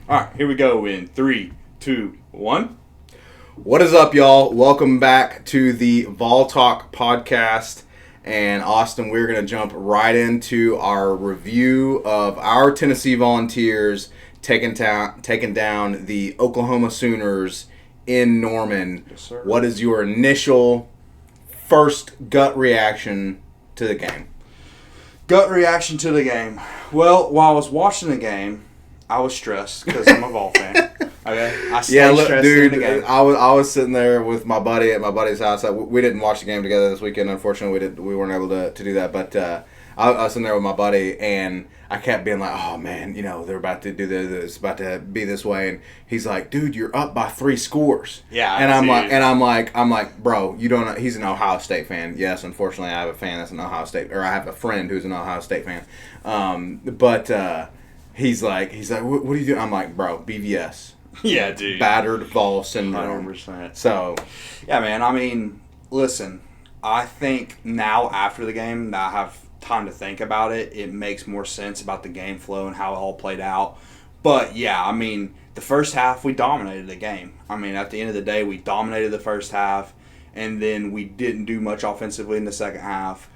All right, here we go in 3, 2, 1. What is up, y'all? Welcome back to the Vol Talk podcast. And Austin, we're going to jump right into our review of our Tennessee Volunteers taking down the Oklahoma Sooners in Norman. Yes, sir. What is your initial first gut reaction to the game? Gut reaction to the game. Well, while I was watching the game, I was stressed because I'm a Vol fan. Okay, I stayed stressed dude, in the game. I was sitting there with my buddy at my buddy's house. We didn't watch the game together this weekend. Unfortunately, we weren't able to do that. But I was sitting there with my buddy, and I kept being like, "Oh man, they're about to do this. It's about to be this way." And he's like, "Dude, you're up by 3 scores." Yeah, and I'm dude. like, "Bro, you don't know." He's an Ohio State fan. Yes, unfortunately, I have a fan that's an Ohio State, or I have a friend who's an Ohio State fan. He's like, "What are you doing?" I'm like, "Bro, BVS." Yeah, dude. Battered Vols syndrome. 100%. So, yeah, man. I mean, listen, I think now after the game that I have time to think about it, it makes more sense about the game flow and how it all played out. But, yeah, I mean, the first half, we dominated the game. I mean, at the end of the day, we dominated the first half, and then we didn't do much offensively in the second half.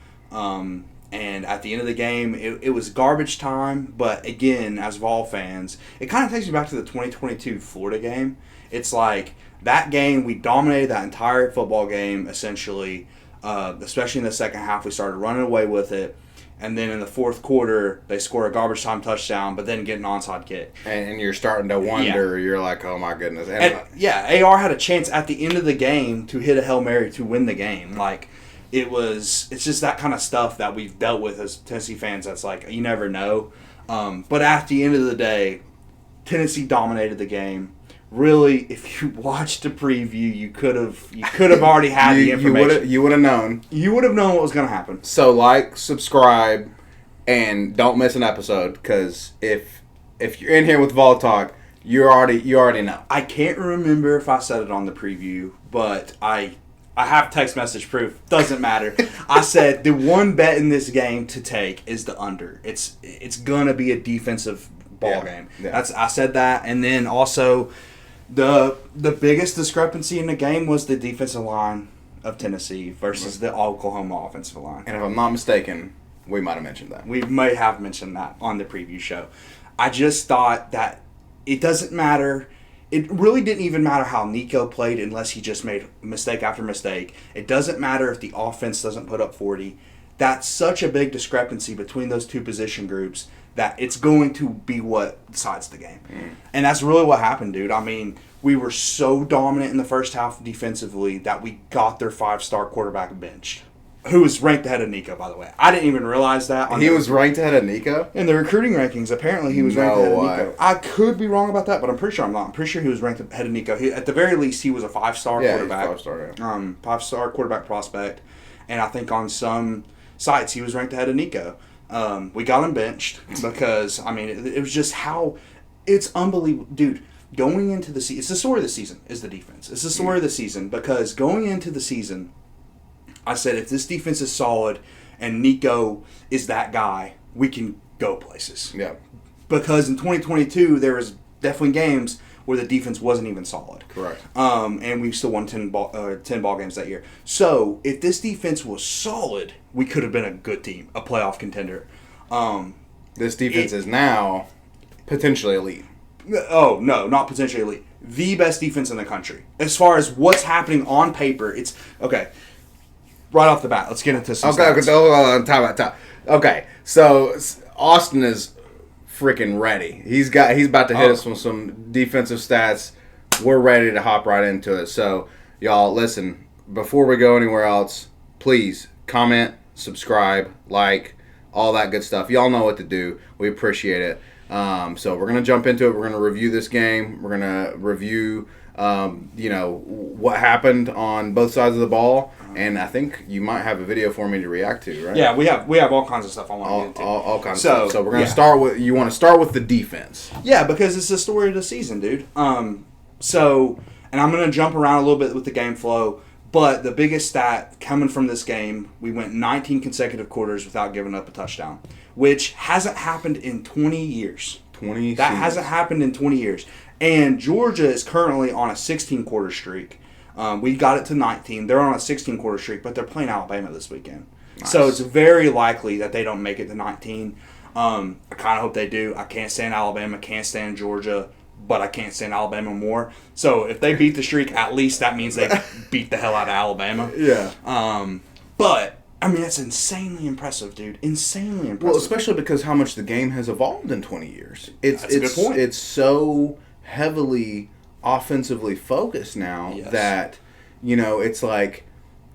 And at the end of the game, it was garbage time. But again, as Vol fans, it kind of takes me back to the 2022 Florida game. It's like that game, we dominated that entire football game, essentially, especially in the second half. We started running away with it. And then in the fourth quarter, they score a garbage time touchdown, but then get an onside kick. and you're starting to wonder, You're like, oh my goodness. AR had a chance at the end of the game to hit a Hail Mary to win the game. It's just that kind of stuff that we've dealt with as Tennessee fans. That's like, you never know. But at the end of the day, Tennessee dominated the game. Really, if you watched the preview, you could have already had the information. You would have known. You would have known what was going to happen. So subscribe, and don't miss an episode, because if you're in here with Vol Talk, you already know. I can't remember if I said it on the preview, but I have text message proof. Doesn't matter. I said the one bet in this game to take is the under. It's gonna be a defensive ball game. Yeah. I said that, and then also the biggest discrepancy in the game was the defensive line of Tennessee versus the Oklahoma offensive line. And if I'm not mistaken, we might have mentioned that. We may have mentioned that on the preview show. I just thought that it doesn't matter. It really didn't even matter how Nico played unless he just made mistake after mistake. It doesn't matter if the offense doesn't put up 40. That's such a big discrepancy between those two position groups that it's going to be what decides the game. And that's really what happened, dude. I mean, we were so dominant in the first half defensively that we got their 5-star quarterback benched, who was ranked ahead of Nico, by the way. I didn't even realize that. He was ranked ahead of Nico? In the recruiting rankings, apparently he was ranked ahead of Nico. I could be wrong about that, but I'm pretty sure I'm not. I'm pretty sure he was ranked ahead of Nico. At the very least, he was a 5-star quarterback. He's 5-star, yeah. 5-star quarterback prospect. And I think on some sites he was ranked ahead of Nico. We got him benched because, I mean, it was just how... It's unbelievable. Dude, going into the season... It's the story of the season, is the defense. It's the story of the season because going into the season... I said, if this defense is solid and Nico is that guy, we can go places. Yeah. Because in 2022, there was definitely games where the defense wasn't even solid. Correct. And we still won 10 ball games that year. So if this defense was solid, we could have been a good team, a playoff contender. This defense is now potentially elite. Oh, no, not potentially elite. The best defense in the country. As far as what's happening on paper, it's... Okay. Right off the bat, let's get into some stats. Time. Okay, so Austin is freaking ready. He's about to hit us with some defensive stats. We're ready to hop right into it. So, y'all, listen, before we go anywhere else, please comment, subscribe, like, all that good stuff. Y'all know what to do. We appreciate it. So we're going to jump into it. We're going to review this game. We're going to review... what happened on both sides of the ball, and I think you might have a video for me to react to, right? Yeah, we have all kinds of stuff I want to get into. All kinds of stuff. So we're going to start with, you want to start with the defense. Yeah, because it's the story of the season, dude. And I'm going to jump around a little bit with the game flow, but the biggest stat coming from this game, we went 19 consecutive quarters without giving up a touchdown, which hasn't happened in 20 years. 20 That seasons. hasn't happened in 20 years. And Georgia is currently on a 16-quarter streak. We got it to 19. They're on a 16-quarter streak, but they're playing Alabama this weekend. Nice. So it's very likely that they don't make it to 19. I kind of hope they do. I can't stand Alabama, can't stand Georgia, but I can't stand Alabama more. So if they beat the streak, at least that means they beat the hell out of Alabama. Yeah. But I mean, that's insanely impressive, dude. Insanely impressive. Well, especially because how much the game has evolved in 20 years. That's a good point. It's so heavily offensively focused now that, it's like,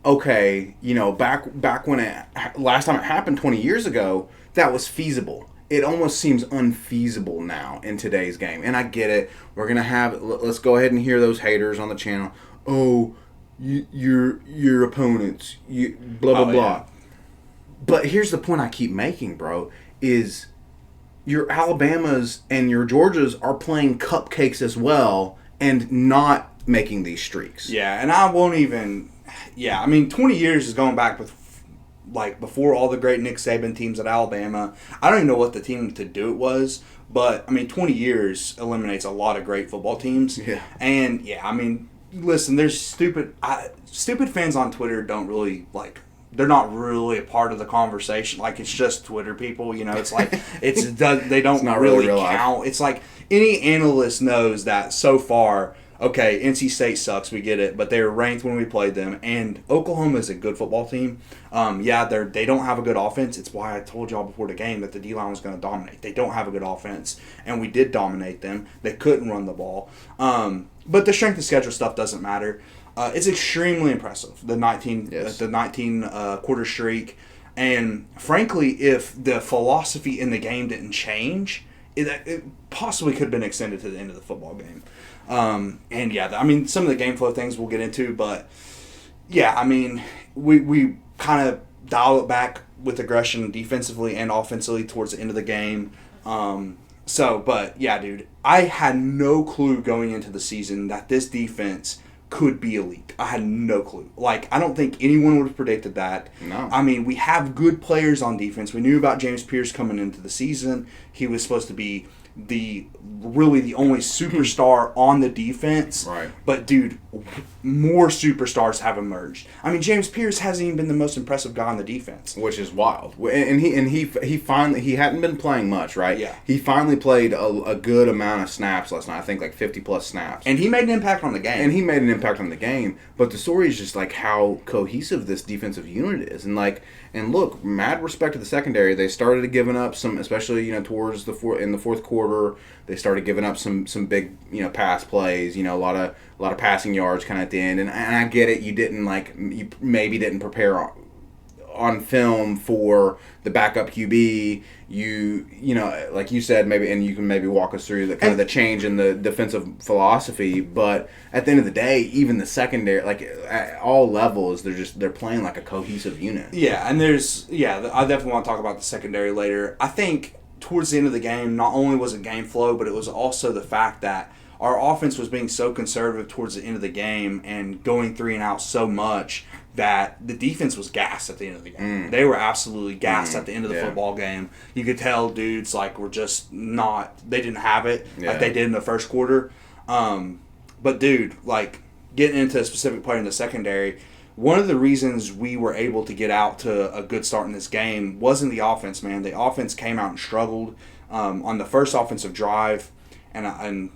okay, back when last time it happened 20 years ago, that was feasible. It almost seems unfeasible now in today's game. And I get it. We're going to let's go ahead and hear those haters on the channel. Oh, your opponents, blah blah blah. Yeah. But here's the point I keep making, bro, is your Alabamas and your Georgias are playing cupcakes as well and not making these streaks. Yeah, and I won't even. Yeah, I mean, 20 years is going back with like before all the great Nick Saban teams at Alabama. I don't even know what the team to do it was, but I mean, 20 years eliminates a lot of great football teams. Yeah, and I mean. Listen, there's stupid fans on Twitter don't really, like, they're not really a part of the conversation. Like, it's just Twitter people, it's like, they don't really count. Life. It's like, any analyst knows that so far, okay, NC State sucks, we get it, but they were ranked when we played them, and Oklahoma is a good football team. They don't have a good offense. It's why I told y'all before the game that the D-line was going to dominate. They don't have a good offense, and we did dominate them. They couldn't run the ball. But the strength of schedule stuff doesn't matter. It's extremely impressive, the 19 quarter streak. And frankly, if the philosophy in the game didn't change, it possibly could have been extended to the end of the football game. I mean, some of the game flow things we'll get into, but yeah, I mean, we kind of dial it back with aggression defensively and offensively towards the end of the game. But yeah, dude, I had no clue going into the season that this defense could be elite. I had no clue. Like, I don't think anyone would have predicted that. No. I mean, we have good players on defense. We knew about James Pierce coming into the season. He was supposed to be the only superstar on the defense. Right. But dude, more superstars have emerged. I mean, James Pierce hasn't even been the most impressive guy on the defense, which is wild. And he finally, he hadn't been playing much, right? Yeah. He finally played a good amount of snaps last night. I think like 50 plus snaps. And he made an impact on the game. But the story is just like how cohesive this defensive unit is, and look, mad respect to the secondary. They started giving up some, especially towards in the fourth quarter. They started giving up some big pass plays. A lot of passing yards kind of at the end. And I get it. You maybe didn't prepare on film for the backup QB. Like you said, maybe, and you can maybe walk us through the change in the defensive philosophy. But at the end of the day, even the secondary, like at all levels, they're playing like a cohesive unit. Yeah, and I definitely want to talk about the secondary later. I think towards the end of the game, not only was it game flow, but it was also the fact that our offense was being so conservative towards the end of the game and going 3 and out so much that the defense was gassed at the end of the game. They were absolutely gassed at the end of the football game. You could tell dudes were just not, they didn't have it like they did in the first quarter. But dude, getting into a specific player in the secondary, one of the reasons we were able to get out to a good start in this game wasn't the offense, man. The offense came out and struggled on the first offensive drive, and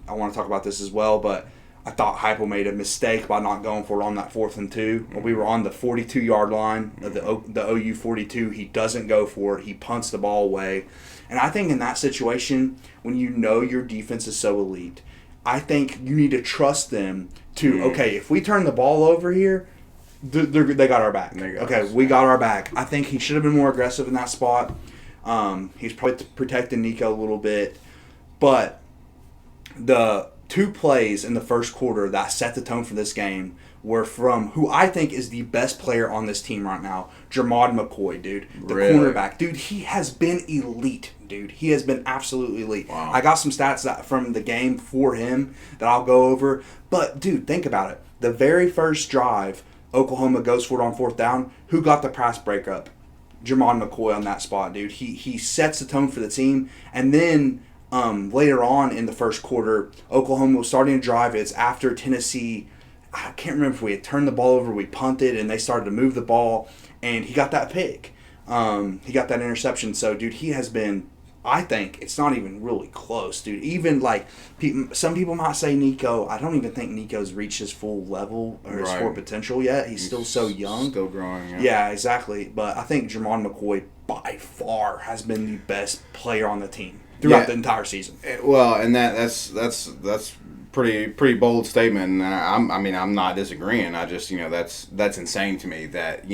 I want to talk about this as well, but I thought Heupel made a mistake by not going for it on that 4th and 2. We were on the 42-yard line of the OU 42. He doesn't go for it. He punts the ball away. And I think in that situation, when your defense is so elite, I think you need to trust them to, okay, if we turn the ball over here, they got our back. We got our back. I think he should have been more aggressive in that spot. He's probably protecting Nico a little bit. But the 2 plays in the first quarter that set the tone for this game were from who I think is the best player on this team right now, Jermod McCoy, dude. The cornerback. Dude, he has been elite, dude. He has been absolutely elite. Wow. I got some stats from the game for him that I'll go over. But, dude, think about it. The very first drive, Oklahoma goes for it on 4th down. Who got the pass breakup? Jermod McCoy on that spot, dude. He sets the tone for the team. And then later on in the first quarter, Oklahoma was starting to drive. It's after Tennessee. I can't remember if we had turned the ball over, we punted, and they started to move the ball, and he got that pick. He got that interception. So, dude, he has been. I think it's not even really close, dude. Even like some people might say Nico. I don't even think Nico's reached his full level or his full potential yet. He's still so young, still growing. Yeah, exactly. But I think Jermon McCoy by far has been the best player on the team throughout the entire season. Well, and that's pretty bold statement. And I'm not disagreeing. I just that's insane to me that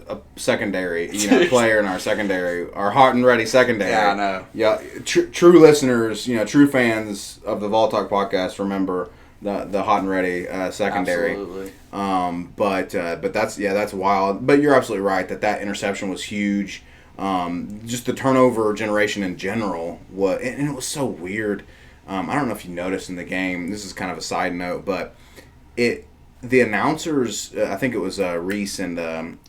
a secondary player in our secondary, our hot and ready secondary. Yeah, I know. Yeah, true listeners, true fans of the Vol Talk podcast remember the hot and ready secondary. Absolutely. But that's wild. But you're absolutely right that interception was huge. Just the turnover generation in general and it was so weird. I don't know if you noticed in the game. This is kind of a side note, but the announcers, I think it was Reese and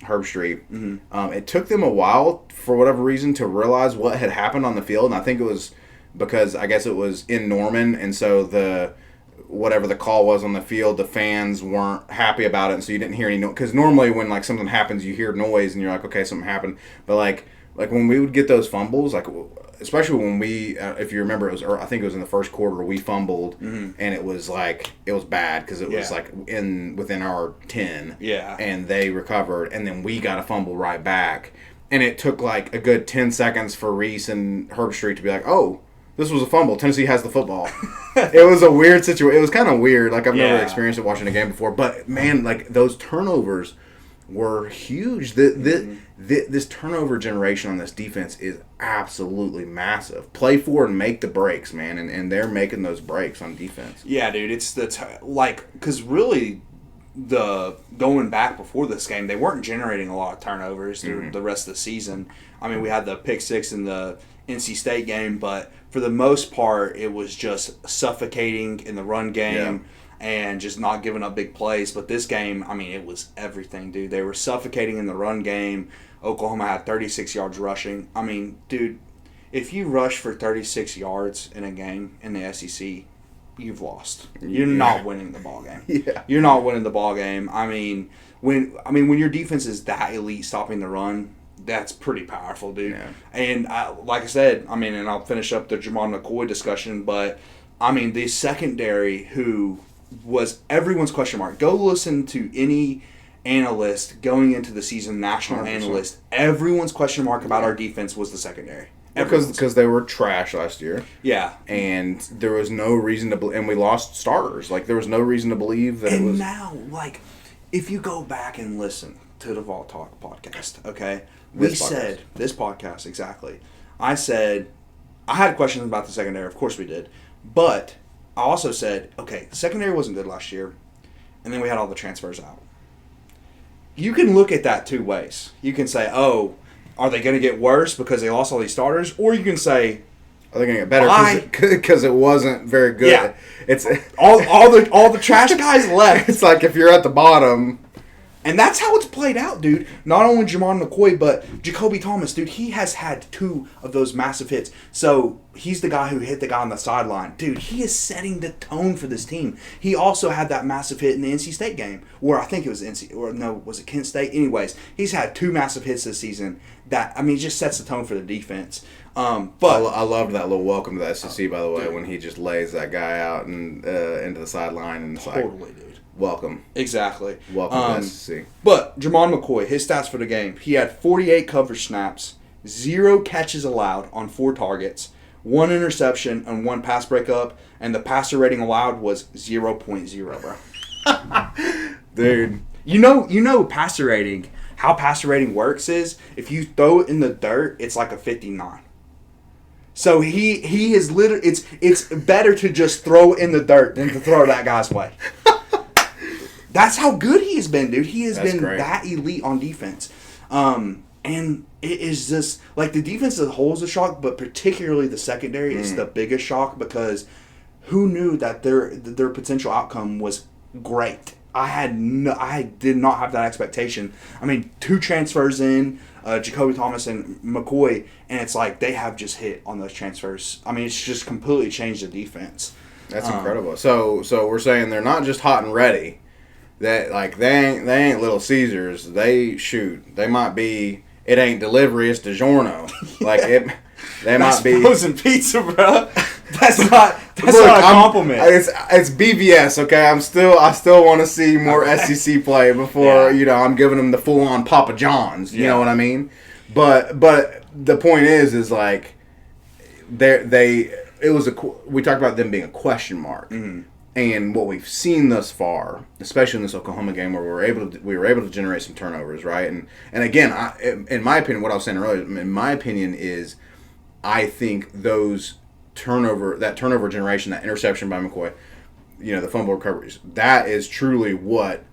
Herbstreit. Mm-hmm. It took them a while for whatever reason to realize what had happened on the field, and I think it was because I guess it was in Norman, and so whatever the call was on the field, the fans weren't happy about it, and so you didn't hear any noise. Because normally when like something happens, you hear noise, and you're like, okay, something happened. But like when we would get those fumbles, like especially when we, if you remember, I think it was in the first quarter we fumbled, and it was bad because it was like within our 10, and they recovered, and then we got a fumble right back, and it took like a good 10 seconds for Reese and Herbstreit to be like, oh, this was a fumble. Tennessee has the football. It was a weird situation. It was kind of weird. Like I've never experienced it watching a game before, but man, like those turnovers were huge. This turnover generation on this defense is absolutely massive. Play for and make the breaks, man, and they're making those breaks on defense. Yeah, dude, it's because really going back before this game, they weren't generating a lot of turnovers through the rest of the season. I mean, we had the pick six in the NC State game, but for the most part, it was just suffocating in the run game. Yeah. And just not giving up big plays. But this game, I mean, it was everything, dude. They were suffocating in the run game. Oklahoma had 36 yards rushing. I mean, dude, if you rush for 36 yards in a game in the SEC, you've lost. You're not winning the ball game. Yeah. You're not winning the ball game. I mean, when your defense is that elite stopping the run, that's pretty powerful, dude. Yeah. And like I said, I mean, and I'll finish up the Jermon McCoy discussion, but I mean, the secondary who was everyone's question mark. Go listen to any analyst going into the season, national 100%. Analyst. Everyone's question mark about our defense was the secondary. Because they were trash last year. Yeah. And there was no reason to and we lost starters. Like, there was no reason to believe that it was... And now, like, if you go back and listen to the Vol Talk podcast, okay? This podcast, exactly. I said, I had questions about the secondary. Of course we did. But... I also said, okay, secondary wasn't good last year, and then we had all the transfers out. You can look at that two ways. You can say, oh, are they going to get worse because they lost all these starters? Or you can say, are they going to get better because it wasn't very good? Yeah. It's all the trash guys left. It's like if you're at the bottom. And that's how it's played out, dude. Not only Jermon McCoy, but Jacoby Thomas, dude. He has had 2 of those massive hits. So he's the guy who hit the guy on the sideline. Dude, he is setting the tone for this team. He also had that massive hit in the NC State game, where I think it was was it Kent State? Anyways, he's had 2 massive hits this season. That, I mean, it just sets the tone for the defense. But I loved that little welcome to the SEC, by the way, dude. When he just lays that guy out and into the sideline and it's totally, dude. Welcome. Exactly. Welcome to SEC. But Jermon McCoy, his stats for the game, he had 48 coverage snaps, 0 catches allowed on 4 targets, 1 interception, and 1 pass breakup, and the passer rating allowed was 0.0, bro. Dude. You know passer rating, how passer rating works is, if you throw it in the dirt, it's like a 59. So he is literally, it's better to just throw it in the dirt than to throw that guy's way. That's how good he has been, dude. He has been that elite on defense. And it is just, like, the defense as a whole is a shock, but particularly the secondary is the biggest shock because who knew that their potential outcome was great. I did not have that expectation. I mean, 2 transfers in, Jacoby Thomas and McCoy, and it's like they have just hit on those transfers. I mean, it's just completely changed the defense. That's incredible. So we're saying they're not just hot and ready. That like they ain't Little Caesars. They shoot. They might be. It ain't delivery. It's DiGiorno. Like it. They might be frozen pizza, bro. That's not a compliment. It's BVS. Okay, I still want to see more SEC play before I'm giving them the full on Papa John's. You know what I mean? But the point is like we talked about them being a question mark. Mm-hmm. And what we've seen thus far, especially in this Oklahoma game, where we were able to generate some turnovers, right? And again, in my opinion, what I was saying earlier, in my opinion, is I think that turnover generation, that interception by McCoy, the fumble recoveries, that is truly what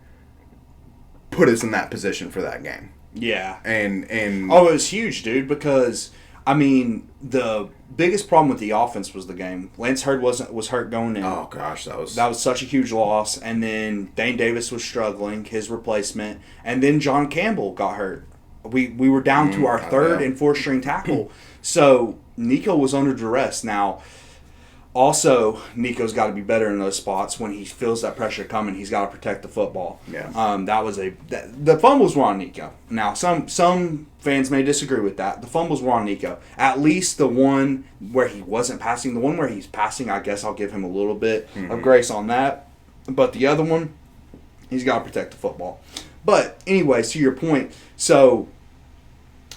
put us in that position for that game. Yeah. And it was huge, dude, because I mean, the biggest problem with the offense was the game. Lance Hurd was hurt going in. Oh gosh, that was such a huge loss. And then Dane Davis was struggling, his replacement, and then John Campbell got hurt. We were down to our third and fourth string tackle, so Nico was under duress. Now, also Nico's got to be better in those spots when he feels that pressure coming. He's got to protect the football. Yeah. The fumbles were on Nico. Now, some fans may disagree with that. The fumbles were on Nico. At least the one where he wasn't passing. The one where he's passing, I guess I'll give him a little bit of grace on that. But the other one, he's got to protect the football. But anyways, to your point, so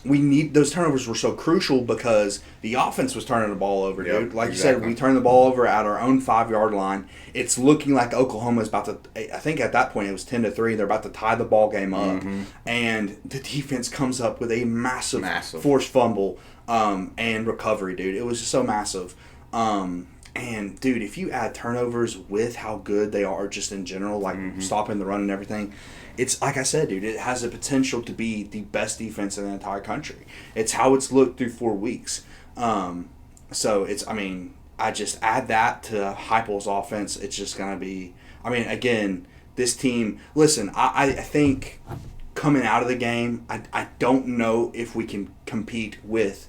those turnovers were so crucial because the offense was turning the ball over, dude. Like you said, we turned the ball over at our own 5-yard line. It's looking like Oklahoma is about to. I think at that point it was 10-3. They're about to tie the ball game up, and the defense comes up with a massive forced fumble and recovery, dude. It was just so massive. And dude, if you add turnovers with how good they are just in general, like stopping the run and everything. It's like I said, dude, it has the potential to be the best defense in the entire country. It's how it's looked through 4 weeks. So I just add that to Heupel's offense. It's just going to be, again, this team, listen, I think coming out of the game, I don't know if we can compete with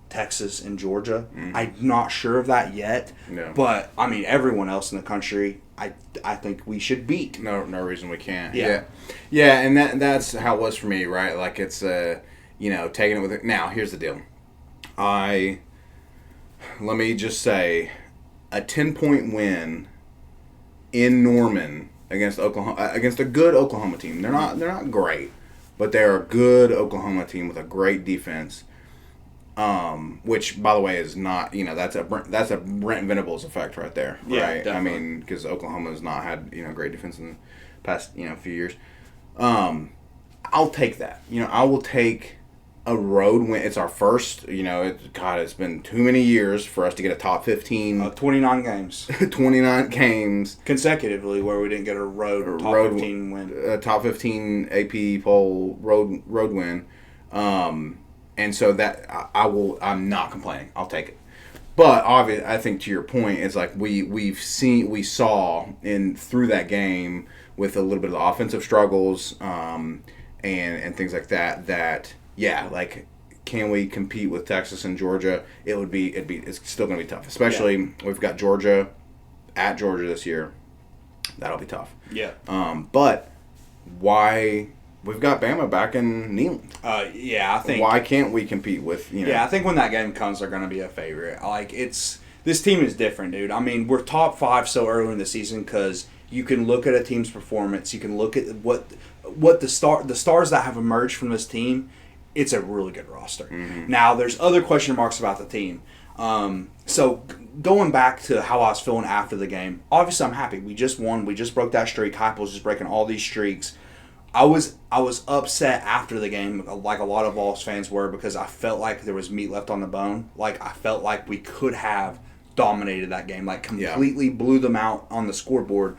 Texas and Georgia. I'm not sure of that yet. No. But, everyone else in the country, I think we should beat. No reason we can't. Yeah. Yeah, and that's how it was for me, right? Like it's taking it with it. Now, here's the deal. Let me just say a 10-point win in Norman against Oklahoma, against a good Oklahoma team. They're not great, but they're a good Oklahoma team with a great defense. Which, by the way, is not, that's a Brent Venables effect right there, right? Yeah, definitely. Because Oklahoma has not had, great defense in the past, few years. I'll take that. I will take a road win. It's our first, it's been too many years for us to get a top 15. 29 games. 29 games. Consecutively where we didn't get a top 15 win. A top 15 AP poll road win. And so that I'm not complaining. I'll take it. But obviously, I think to your point, it's like we saw through that game with a little bit of the offensive struggles, and things like that. That like can we compete with Texas and Georgia? It's still going to be tough. Especially we've got Georgia at Georgia this year. That'll be tough. Yeah. But why? We've got Bama back in Neyland. I think. Why can't we compete with, Yeah, I think when that game comes, they're going to be a favorite. This team is different, dude. We're top 5 so early in the season because you can look at a team's performance. You can look at what the stars that have emerged from this team. It's a really good roster. Mm-hmm. Now, there's other question marks about the team. So going back to how I was feeling after the game, obviously I'm happy. We just won. We just broke that streak. Heupel's just breaking all these streaks. I was upset after the game, like a lot of Vols fans were, because I felt like there was meat left on the bone. Like, I felt like we could have dominated that game, like completely blew them out on the scoreboard.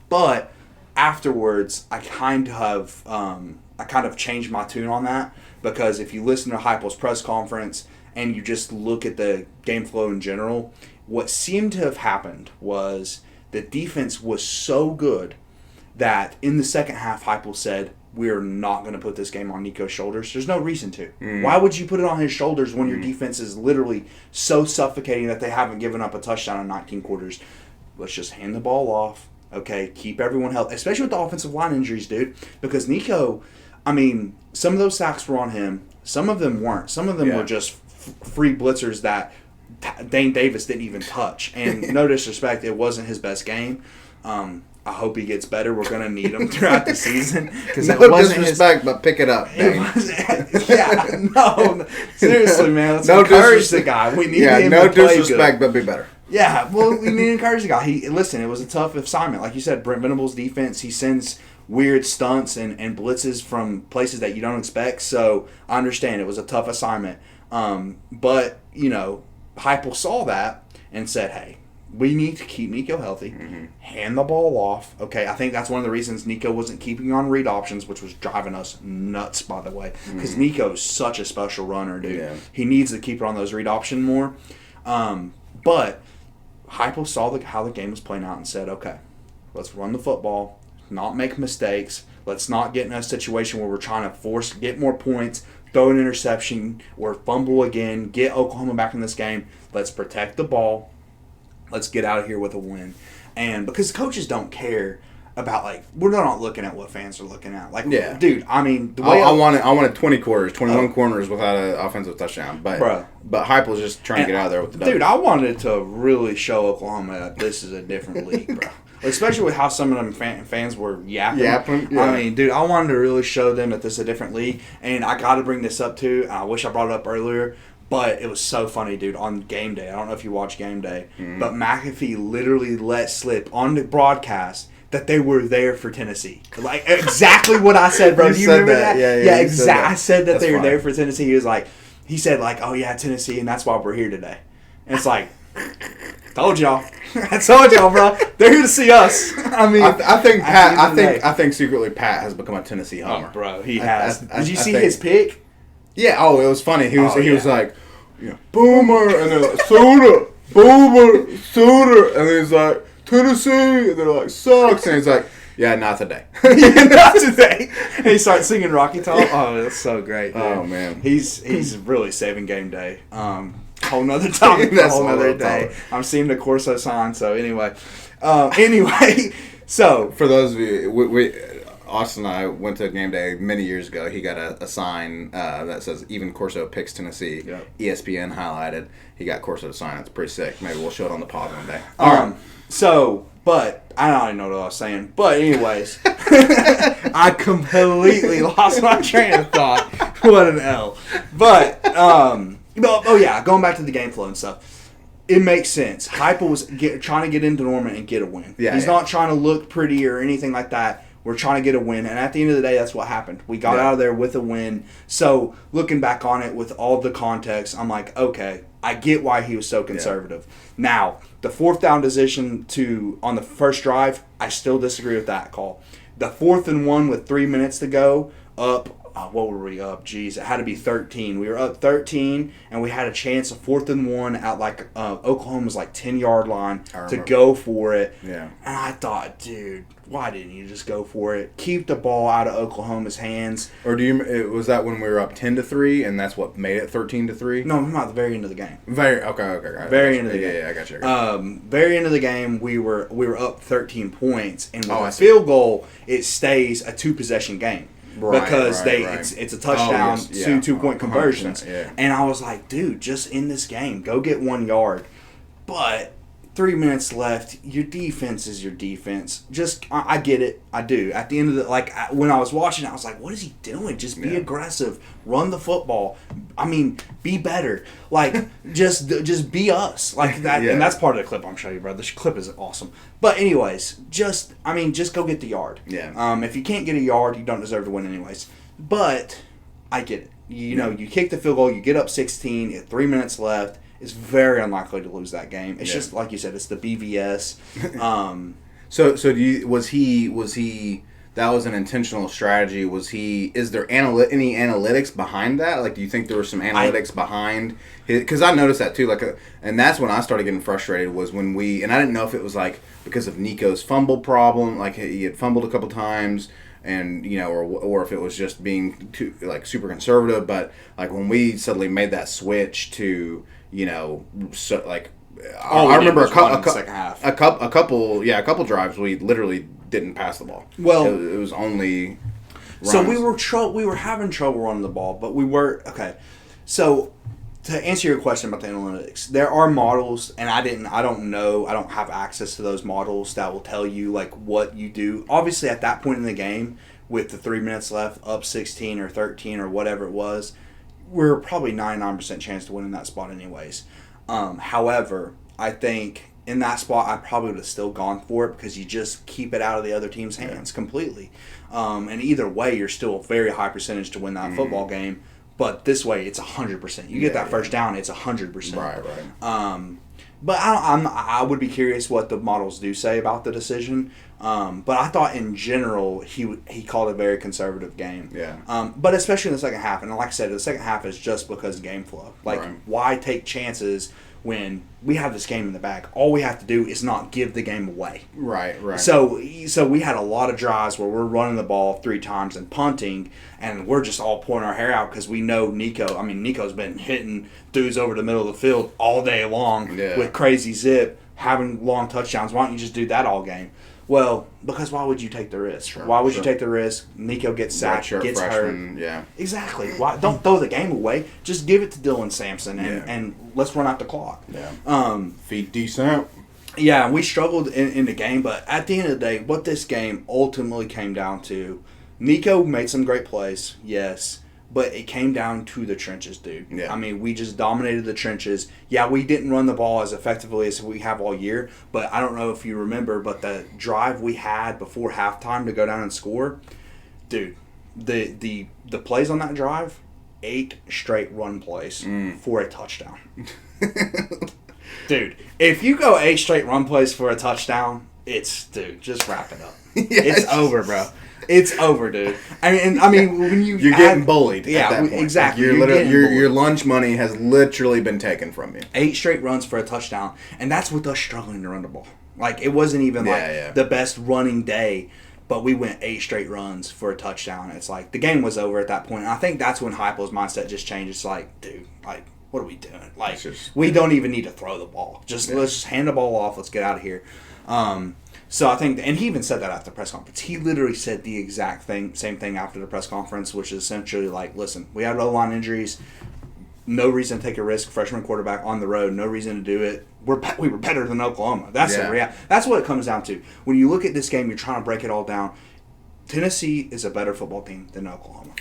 But afterwards, I kind of changed my tune on that, because if you listen to Heupel's press conference and you just look at the game flow in general, what seemed to have happened was the defense was so good that in the second half, Heupel said, we're not going to put this game on Nico's shoulders. There's no reason to. Why would you put it on his shoulders when your defense is literally so suffocating that they haven't given up a touchdown in 19 quarters? Let's just hand the ball off. Okay, keep everyone healthy, especially with the offensive line injuries, dude. Because Nico, I mean, some of those sacks were on him. Some of them weren't. Some of them were just free blitzers that Dane Davis didn't even touch. And no disrespect, it wasn't his best game. I hope he gets better. We're going to need him throughout the season. No disrespect, but pick it up. No. Seriously, man. Let's encourage the guy. We need him to play disrespect, but be better. Yeah, well, we need to encourage the guy. Listen, it was a tough assignment. Like you said, Brent Venables' defense, he sends weird stunts and blitzes from places that you don't expect. So I understand it was a tough assignment. But, Heupel saw that and said, hey, we need to keep Nico healthy, hand the ball off. Okay, I think that's one of the reasons Nico wasn't keeping on read options, which was driving us nuts, by the way, because Nico's such a special runner, dude. Yeah. He needs to keep it on those read option more. But Heupel saw how the game was playing out and said, okay, let's run the football, not make mistakes. Let's not get in a situation where we're trying to get more points, throw an interception, or fumble again, get Oklahoma back in this game. Let's protect the ball. Let's get out of here with a win. And because coaches don't care about, we're not looking at what fans are looking at. Dude, I mean, the way I wanted 20 quarters, 21 corners without an offensive touchdown. But Heupel's just trying to get out of there with the W. Dude, I wanted to really show Oklahoma that this is a different league, bro. Especially with how some of them fans were yapping. Yeah. I mean, dude, I wanted to really show them that this is a different league. And I got to bring this up, too. And I wish I brought it up earlier. But it was so funny, dude, on game day. I don't know if you watch game day. But McAfee literally let slip on the broadcast that they were there for Tennessee. Exactly what I said, bro. Do you remember that? Yeah, exactly. I said that they were there for Tennessee. He said, oh, yeah, Tennessee, and that's why we're here today. And it's like, told y'all. I told y'all, bro. They're here to see us. I mean, I think secretly Pat has become a Tennessee homer. Oh, bro, he has. Did you see his pick? Yeah. Oh, it was funny. He was like, Boomer, and they're like, Soda, Boomer, Soda, and he's like, Tennessee, and they're like, sucks, and he's like, yeah, not today. Not today. And he starts singing Rocky Top. Oh, that's so great, dude. Oh, man. He's really saving game day. Whole nother topic, whole nother day. I'm seeing the Corso sign, so anyway. So for those of you, Austin and I went to game day many years ago. He got a sign that says "Even Corso picks Tennessee." Yep. ESPN highlighted. He got Corso to sign. It's pretty sick. Maybe we'll show it on the pod one day. But I don't even know what I was saying. But anyways, I completely lost my train of thought. What an L. But going back to the game flow and stuff. It makes sense. Heupel was trying to get into Norman and get a win. He's not trying to look pretty or anything like that. We're trying to get a win. And at the end of the day, that's what happened. We got out of there with a win. So looking back on it with all the context, I'm like, okay, I get why he was so conservative. Now, the fourth down decision on the first drive, I still disagree with that call. The 4th and 1 with 3 minutes to go, up. What were we up? Jeez, it had to be 13. We were up 13, and we had a chance of 4th and 1 at Oklahoma's 10-yard line to go for it. Yeah. And I thought, dude, why didn't you just go for it? Keep the ball out of Oklahoma's hands. Or was that when we were up 10-3, and that's what made it 13-3? No, I'm at the very end of the game. Okay. Very end of the game. Yeah, I got you. Very end of the game, we were up 13 points, and with a field goal, it stays a 2-possession game. Because it's a touchdown, 2-point conversions. Yeah. And I was like, dude, just in this game, go get 1 yard. But 3 minutes left, your defense is your defense. I get it. I do. At the end of when I was watching, I was like, what is he doing? Just be aggressive. Run the football. I mean, be better. Just be us. That. Yeah. And that's part of the clip I'm showing you, bro. This clip is awesome. But anyways, just go get the yard. Yeah. If you can't get a yard, you don't deserve to win anyways. But I get it. You kick the field goal, you get up 16, 3 minutes left. It's very unlikely to lose that game. It's just like you said. It's the BVS. So was he that was an intentional strategy? Is there any analytics behind that? Like, do you think there was some analytics behind his? Because I noticed that too. And that's when I started getting frustrated was when and I didn't know if it was like because of Nico's fumble problem, like he had fumbled a couple times, and or if it was just being too like super conservative. But like when we suddenly made that switch to I remember a couple drives we literally didn't pass the ball. Well, it was only runs. So we were having trouble running the ball, but we were okay. So to answer your question about the analytics, there are models, and I don't know, I don't have access to those models that will tell you like what you do. Obviously, at that point in the game, with the 3 minutes left, up 16 or 13 or whatever it was, we're probably 99% chance to win in that spot anyways. However, I think in that spot, I probably would have still gone for it because you just keep it out of the other team's hands completely. And either way, you're still a very high percentage to win that football game. But this way, it's 100%. You get that first down, it's 100%. Right. But I would be curious what the models do say about the decision. But I thought in general he called a very conservative game. Yeah. But especially in the second half, and like I said, the second half is just because of game flow. Like, why take chances when we have this game in the bag? All we have to do is not give the game away. Right. So we had a lot of drives where we're running the ball 3 times and punting, and we're just all pulling our hair out because we know Nico. I mean, Nico's been hitting dudes over the middle of the field all day long with crazy zip, having long touchdowns. Why don't you just do that all game? Well, because why would you take the risk? Why would you take the risk? Nico gets sacked, gets hurt. Yeah. Exactly. Why? Don't throw the game away. Just give it to Dylan Sampson and let's run out the clock. Yeah. Feed decent. Yeah, we struggled in the game, but at the end of the day, what this game ultimately came down to, Nico made some great plays, yes, but it came down to the trenches, dude. Yeah. I mean, we just dominated the trenches. Yeah, we didn't run the ball as effectively as we have all year, but I don't know if you remember, but the drive we had before halftime to go down and score, dude, the plays on that drive, 8 straight run plays for a touchdown. Dude, if you go 8 straight run plays for a touchdown, just wrap it up. Yes. It's over, bro. It's over, dude. I mean, when you're getting bullied. Yeah, at that point. Exactly. Like your lunch money has literally been taken from you. 8 straight runs for a touchdown, and that's with us struggling to run the ball. Like, it wasn't even the best running day, but we went 8 straight runs for a touchdown. It's like the game was over at that point. And I think that's when Heupel's mindset just changed. It's like, dude, like, what are we doing? Like, we don't even need to throw the ball. Let's just hand the ball off. Let's get out of here. So I think, and he even said that after the press conference. He literally said the exact same thing after the press conference, which is essentially like, listen, we had O-line injuries. No reason to take a risk. Freshman quarterback on the road. No reason to do it. We were better than Oklahoma. That's the reality. That's what it comes down to. When you look at this game, you're trying to break it all down. Tennessee is a better football team than Oklahoma.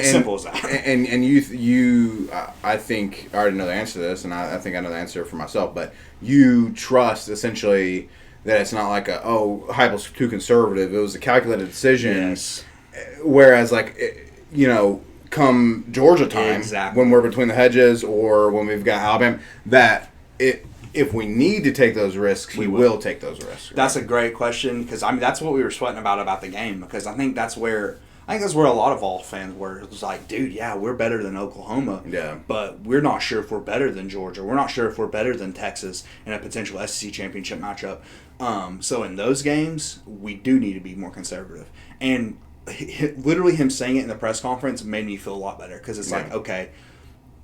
Simple as that. And you I think I already know the answer to this, and I think I know the answer for myself. But you trust essentially that it's not like Heupel's too conservative. It was a calculated decision. Yes. Whereas, come Georgia time, when we're between the hedges, or when we've got Alabama, if we need to take those risks, we will take those risks. Right? That's a great question, because that's what we were sweating about the game, because I think that's where a lot of Vols fans were. It was like, dude, yeah, we're better than Oklahoma, but we're not sure if we're better than Georgia. We're not sure if we're better than Texas in a potential SEC championship matchup. So in those games, we do need to be more conservative. And literally him saying it in the press conference made me feel a lot better, because it's like, okay,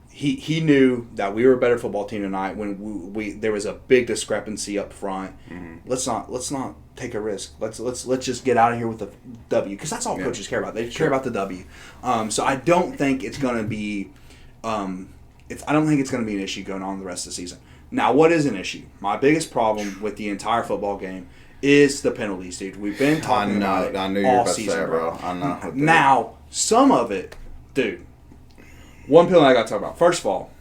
he knew that we were a better football team tonight when there was a big discrepancy up front. Mm-hmm. Let's not take a risk. Let's just get out of here with the W, because that's all coaches care about. They care about the W. So I don't think it's going to be I don't think it's going to be an issue going on the rest of the season. Now, what is an issue? My biggest problem with the entire football game is the penalties, dude. We've been talking about it I knew you all were about season, to say it, bro. I know. Now, some of it, dude. One penalty I got to talk about. First of all,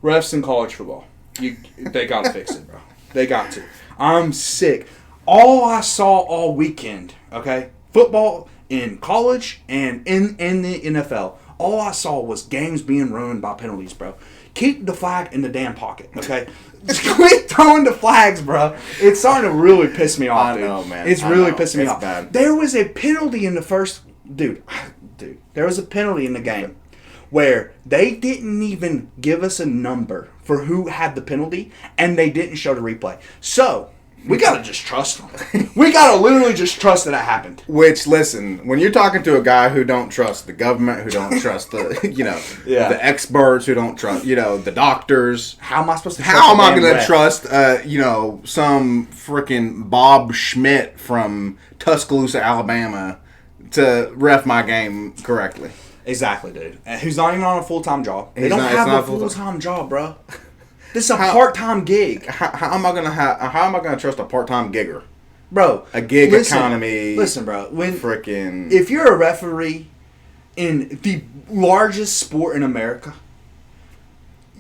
refs in college football, they got to fix it, bro. They got to. I'm sick. All I saw all weekend, okay, football in college and in the NFL, all I saw was games being ruined by penalties, bro. Keep the flag in the damn pocket, okay? Just quit throwing the flags, bro. It's starting to really piss me off, dude. I know, man. It's really pissing me off. Bad. There was a penalty in the first... Dude, there was a penalty in the game where they didn't even give us a number for who had the penalty, and they didn't show the replay. So... we gotta just trust them. We gotta literally just trust that it happened. Which, listen, when you're talking to a guy who don't trust the government, who don't trust the, the experts, who don't trust, the doctors. How am I supposed to trust? How am I going to trust, some freaking Bob Schmidt from Tuscaloosa, Alabama, to ref my game correctly? Exactly, dude. And who's not even on a full-time job. They don't have a full-time job, bro. This is a part-time gig. How am I gonna trust a part-time gigger, bro? A gig economy. Listen, bro. If you're a referee in the largest sport in America,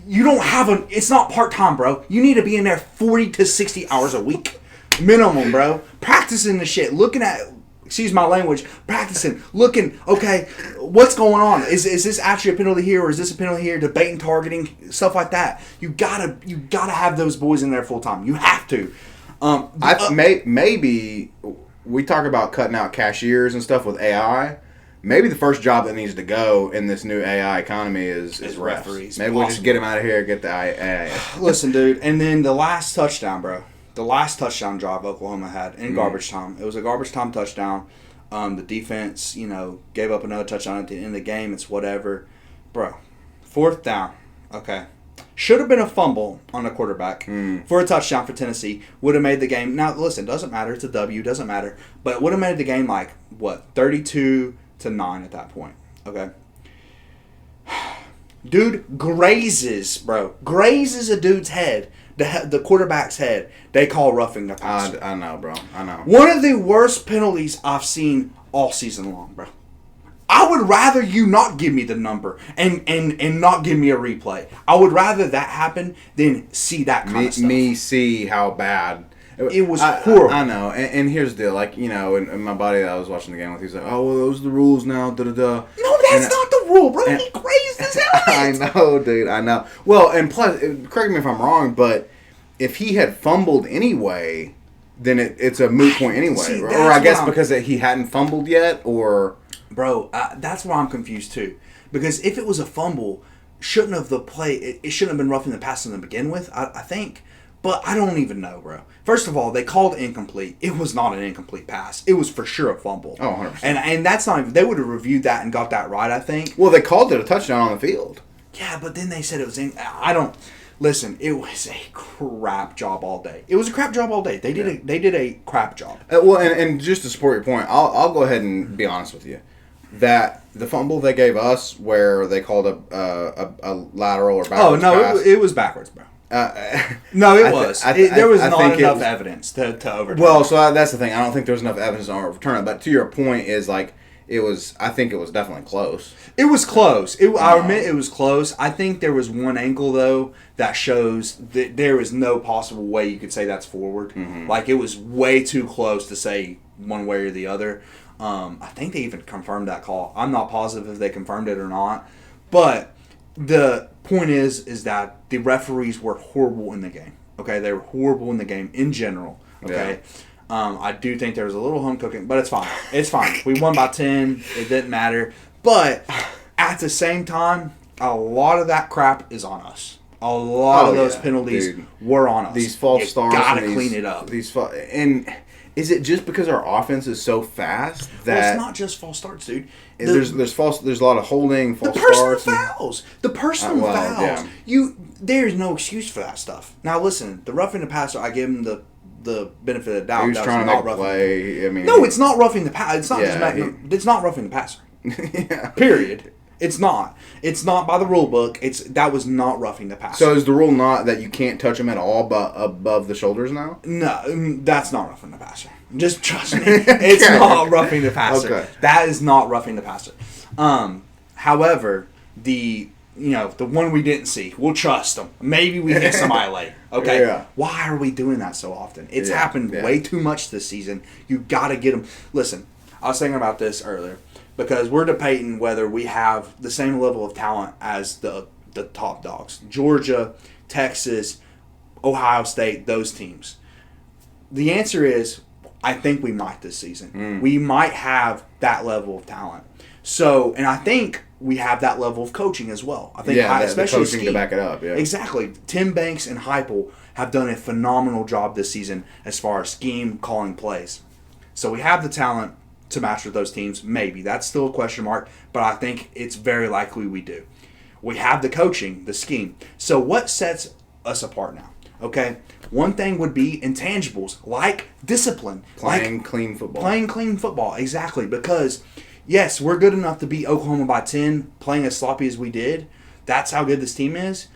you don't have it's not part-time, bro. You need to be in there 40 to 60 hours a week, minimum, bro. Practicing the shit, looking at. Excuse my language. Practicing, looking. Okay, what's going on? Is this actually a penalty here, or is this a penalty here? Debating, targeting, stuff like that. You gotta have those boys in there full time. You have to. Maybe we talk about cutting out cashiers and stuff with AI. Maybe the first job that needs to go in this new AI economy is referees. Maybe we'll just get them out of here. Get the AI. Listen, dude. And then the last touchdown, bro. The last touchdown drive Oklahoma had in garbage time. It was a garbage time touchdown. The defense, gave up another touchdown at the end of the game. It's whatever. Bro, 4th down. Okay. Should have been a fumble on the quarterback for a touchdown for Tennessee. Would have made the game. Now, listen, doesn't matter. It's a W. Doesn't matter. But it would have made the game 32-9 at that point. Okay. Dude grazes a dude's head. The quarterback's head, they call roughing the passer. I know, bro. I know. One of the worst penalties I've seen all season long, bro. I would rather you not give me the number and not give me a replay. I would rather that happen than see that kind of stuff. Me see how bad. It was horrible. I know. And here's the deal. And my buddy that I was watching the game with, he's like, oh, well, those are the rules now. Da-da-da. No, that's not the rule, bro. He grazed his helmet. I know, dude. I know. Well, and plus, correct me if I'm wrong, but if he had fumbled anyway, then it's a moot point anyway. See, or I guess because he hadn't fumbled yet, or... Bro, that's where I'm confused, too. Because if it was a fumble, it shouldn't have been roughing the passer to begin with, I think. But I don't even know, bro. First of all, they called incomplete. It was not an incomplete pass. It was for sure a fumble. Oh, 100%. And that's not even... They would have reviewed that and got that right, I think. Well, they called it a touchdown on the field. Yeah, but then they said it was... I don't... Listen, it was a crap job all day. It was a crap job all day. They did a crap job. Well, and just to support your point, I'll go ahead and be honest with you. That the fumble they gave us, where they called a lateral or backwards pass, it was backwards, bro. No, it was. There was not enough evidence to overturn. Well, so that's the thing. I don't think there was enough evidence to overturn it. But to your point, is it was. I think it was definitely close. It was close. I admit it was close. I think there was one angle though that shows that there is no possible way you could say that's forward. Mm-hmm. It was way too close to say one way or the other. I think they even confirmed that call. I'm not positive if they confirmed it or not. But the point is that the referees were horrible in the game. Okay, they were horrible in the game in general. Okay. Yeah. I do think there was a little home cooking, but it's fine. It's fine. We won by 10. It didn't matter. But at the same time, a lot of that crap is on us. A lot of those penalties were on us. These false starts. Gotta clean it up. And is it just because our offense is so fast that... Well, it's not just false starts, dude. There's a lot of holding, false starts. The personal fouls. Yeah. There's no excuse for that stuff. Now listen, the roughing the passer, I give him the benefit of the doubt. He was trying to make a play. No, it's not roughing the passer. It's not it's not roughing the passer. Yeah. Period. It's not. It's not by the rule book. That was not roughing the passer. So is the rule not that you can't touch him at all but above the shoulders now? No, that's not roughing the passer. Just trust me. It's not roughing the passer. Okay. That is not roughing the passer. However, the one we didn't see, we'll trust them. Maybe we hit somebody late. Okay? Yeah. Why are we doing that so often? It's happened way too much this season. You got to get them. Listen, I was thinking about this earlier. Because we're debating whether we have the same level of talent as the the top dogs. Georgia, Texas, Ohio State, those teams. The answer is, I think we might this season. We might have that level of talent. So, and I think we have that level of coaching as well. I think, especially the coaching to back it up. Yeah, exactly. Tim Banks and Heupel have done a phenomenal job this season as far as scheme calling plays. So we have the talent to match with those teams. Maybe that's still a question mark, but I think it's very likely we do. We have the coaching, the scheme. So what sets us apart now? Okay, one thing would be intangibles like discipline, playing clean football. Playing clean football, exactly. Because yes, we're good enough to beat Oklahoma by 10, playing as sloppy as we did. That's how good this team is.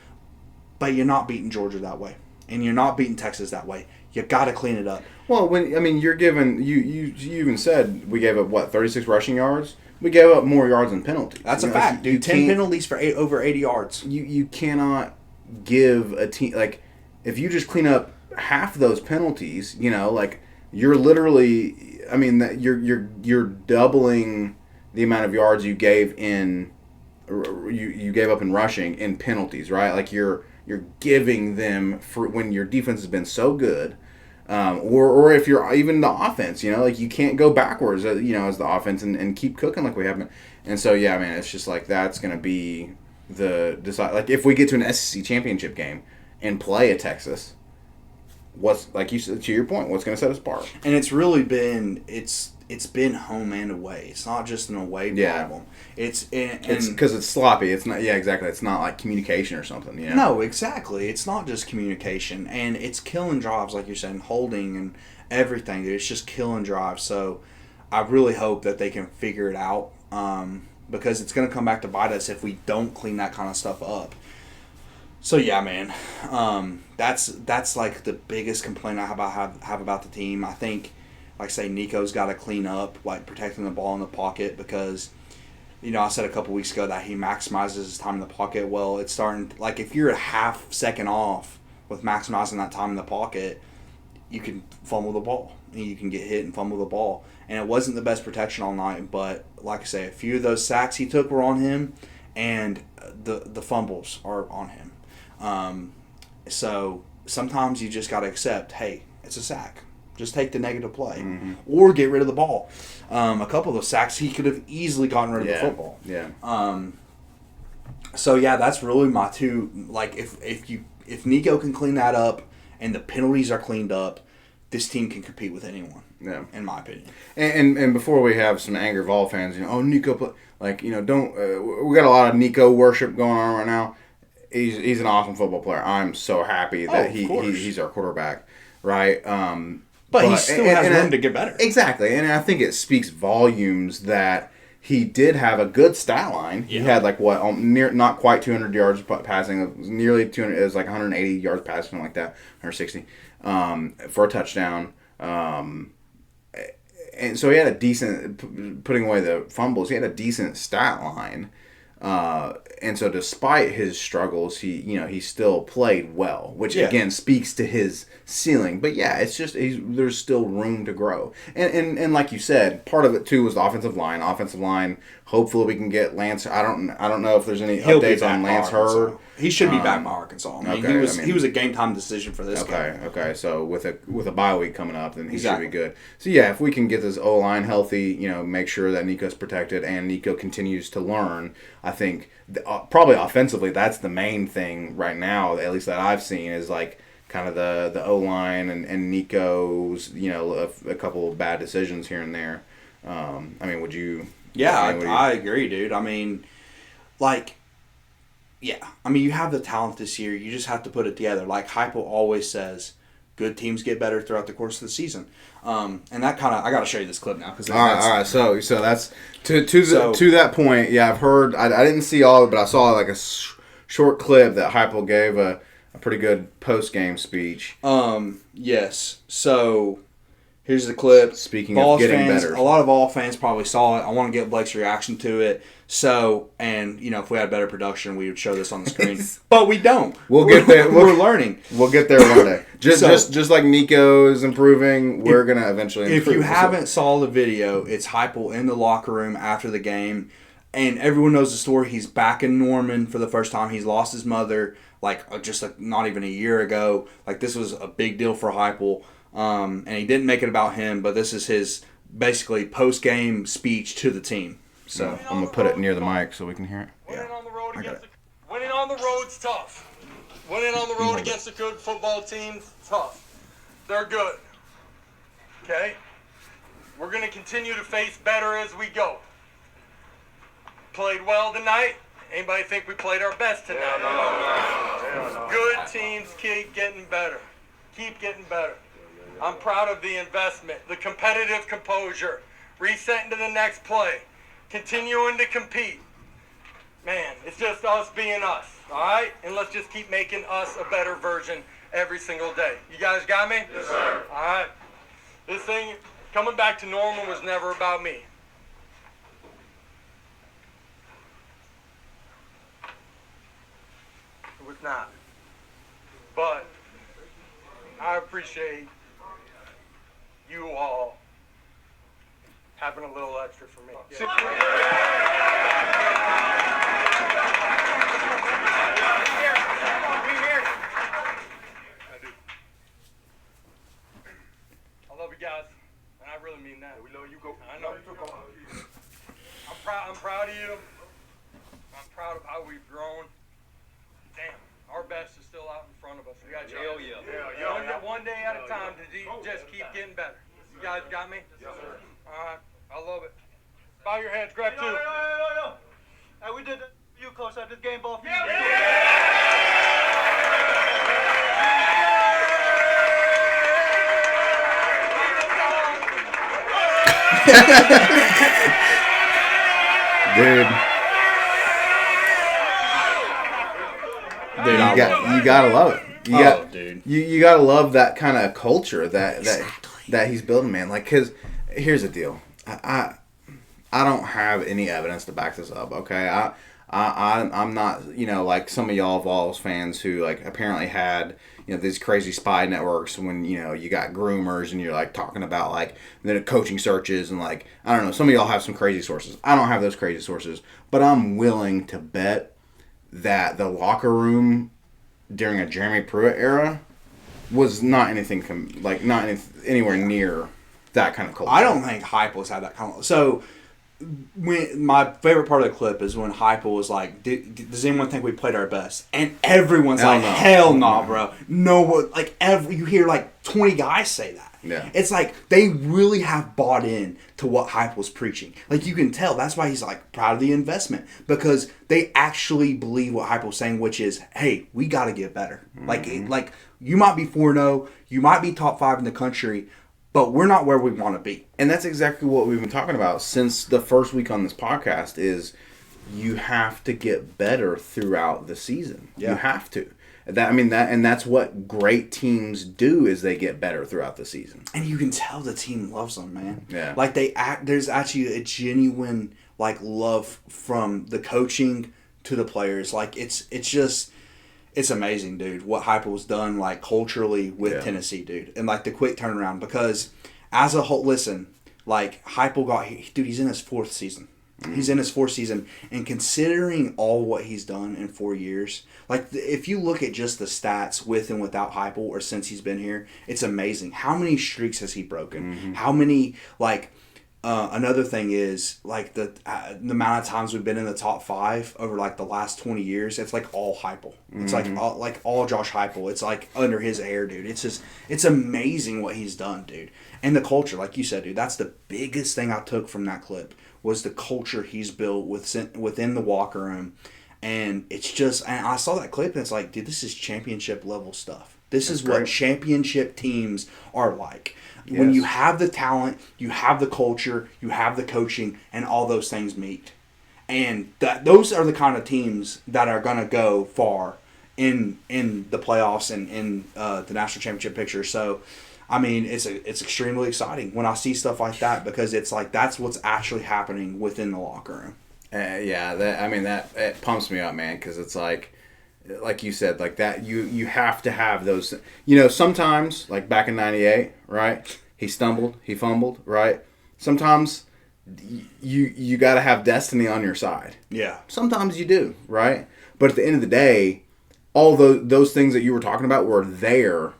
But you're not beating Georgia that way, and you're not beating Texas that way. You got to clean it up. Well, you're given you even said we gave up 36 rushing yards. We gave up more yards than penalties. That's a fact, dude. 10 penalties for over 80 yards. You cannot give a team like. If you just clean up half those penalties, you're literally, you're doubling the amount of yards you gave you gave up in rushing in penalties, right? Like you're giving them for when your defense has been so good, or if you're even the offense, you can't go backwards, as the offense and keep cooking like we have been. And so it's just like that's gonna be like if we get to an SEC championship game and play at Texas, what's, like you said, to your point, what's going to set us apart? And it's really been it's been home and away. It's not just an away problem. It's because it's sloppy. It's not. Yeah, exactly. It's not like communication or something. No, exactly. It's not just communication, and it's killing drives, like you're saying, holding and everything. It's just killing drives. So I really hope that they can figure it out, because it's going to come back to bite us if we don't clean that kind of stuff up. So yeah, man, that's like the biggest complaint I have about the team. I think, like I say, Nico's got to clean up, like protecting the ball in the pocket, because, I said a couple weeks ago that he maximizes his time in the pocket. Well, it's starting, like if you're a half second off with maximizing that time in the pocket, you can fumble the ball. You can get hit and fumble the ball. And it wasn't the best protection all night, but like I say, a few of those sacks he took were on him, and the fumbles are on him. So sometimes you just got to accept, hey, it's a sack. Just take the negative play, or get rid of the ball. A couple of those sacks, he could have easily gotten rid of the football. Yeah. So yeah, that's really my two. Like if Nico can clean that up and the penalties are cleaned up, this team can compete with anyone. Yeah. In my opinion. And before we have some angry Vol fans, Nico, don't. We got a lot of Nico worship going on right now. He's an awesome football player. I'm so happy that he's our quarterback, right? But he still has room to get better. Exactly, and I think it speaks volumes that he did have a good stat line. Yeah. He had not quite 200 yards passing, it was nearly 200. It was like 180 yards passing, like that, 160 for a touchdown. And so he had a decent, putting away the fumbles, he had a decent stat line. And so despite his struggles, he still played well, which again speaks to his ceiling. But yeah, it's just there's still room to grow. And like you said, part of it too was the offensive line. Hopefully we can get Lance. I don't know if there's any updates on Lance Hurd. He should be back by Arkansas. He was a game time decision for this game. Okay. So with a bye week coming up, then he should be good. So yeah, if we can get this O line healthy, make sure that Nico's protected and Nico continues to learn, I think probably offensively that's the main thing right now, at least that I've seen, is like kind of the O line and Nico's a couple of bad decisions here and there. Would you? Yeah, I agree, dude. You have the talent this year. You just have to put it together. Like Heupel always says, good teams get better throughout the course of the season. And that kind of, I got to show you this clip now. All right. So that's to that point. Yeah, I've heard. I didn't see all of it, but I saw like a short clip that Heupel gave a pretty good post game speech. Yes. So here's the clip. Speaking Vols of getting fans, better, a lot of Vol fans probably saw it. I want to get Blake's reaction to it. So, and if we had better production, we would show this on the screen. But we don't. We'll get there. We're learning. We'll get there one day. Just like Nico is improving, we're gonna eventually improve. If you haven't saw the video, it's Heupel in the locker room after the game. And everyone knows the story. He's back in Norman for the first time. He's lost his mother not even a year ago. Like, this was a big deal for Heupel. And he didn't make it about him, but this is his basically post-game speech to the team. So I'm gonna put it near the mic so we can hear it. Winning on the road winning on the road's tough. Winning on the road against a good football team, tough. They're good. Okay? We're going to continue to face better as we go. Played well tonight. Anybody think we played our best tonight? No. Good teams keep getting better. Keep getting better. I'm proud of the investment, the competitive composure, resetting to the next play, continuing to compete. Man, it's just us being us, all right? And let's just keep making us a better version every single day. You guys got me? Yes, sir. All right. This thing, coming back to normal was never about me. It was not. But I appreciate you all having a little extra for me. I love you guys, and I really mean that. We know you go. I know. I'm proud of you. I'm proud of how we've grown. Damn, our best is still out in front of us. We got Hell yeah. One day at a time to just keep getting better. You guys got me? Yes, sir. All right, I love it. Bow your heads, grab two. Yo. Hey, we did that for you, Coach. This game ball for you. Dude, you gotta love it. You gotta love that kind of culture that he's building, man. Like, cause here's the deal. I don't have any evidence to back this up. Okay, I'm not, like some of y'all Vols fans who like apparently had, these crazy spy networks when, you got groomers and you're like talking about like the coaching searches and like, I don't know, some of y'all have some crazy sources. I don't have those crazy sources, but I'm willing to bet that the locker room during a Jeremy Pruitt era was not anything anywhere near that kind of culture. I don't think Heupel's had that kind of. So, when my favorite part of the clip is when Heupel was like, "Does anyone think we played our best?" And everyone's Hell like, no. "Hell no, bro! No one." Like you hear like 20 guys say that. Yeah. It's like they really have bought in to what Heupel's preaching. Like you can tell that's why he's like proud of the investment because they actually believe what Heupel's saying, which is, "Hey, we got to get better." Mm-hmm. Like you might be 4-0, you might be top 5 in the country. But we're not where we want to be. And that's exactly what we've been talking about since the first week on this podcast is you have to get better throughout the season. Yeah. You have to. That's what great teams do is they get better throughout the season. And you can tell the team loves them, man. Yeah. Like there's actually a genuine like love from the coaching to the players. Like it's amazing, dude, what Heupel's done, like, culturally with Tennessee, dude. And, like, the quick turnaround. Because, as a whole, listen, like, Heupel he's in his 4th season. Mm-hmm. He's in his 4th season. And considering all what he's done in 4 years, like, if you look at just the stats with and without Heupel or since he's been here, it's amazing. How many streaks has he broken? Mm-hmm. How many, like... another thing is like the amount of times we've been in the top 5 over like the last 20 years. It's like all Heupel. It's like all Josh Heupel. It's like under his air, dude. It's amazing what he's done, dude. And the culture, like you said, dude. That's the biggest thing I took from that clip was the culture he's built within the locker room. And it's just, and I saw that clip and it's like, dude, this is championship level stuff. This is what championship teams are like. Yes. When you have the talent, you have the culture, you have the coaching, and all those things meet. And those are the kind of teams that are going to go far in the playoffs and in the national championship picture. So, I mean, it's extremely exciting when I see stuff like that because it's like that's what's actually happening within the locker room. That it pumps me up, man, because it's like you said, like that you have to have those. Sometimes like back in '98, right? He stumbled, he fumbled, right? Sometimes you got to have destiny on your side. Yeah. Sometimes you do, right? But at the end of the day, all those things that you were talking about were there,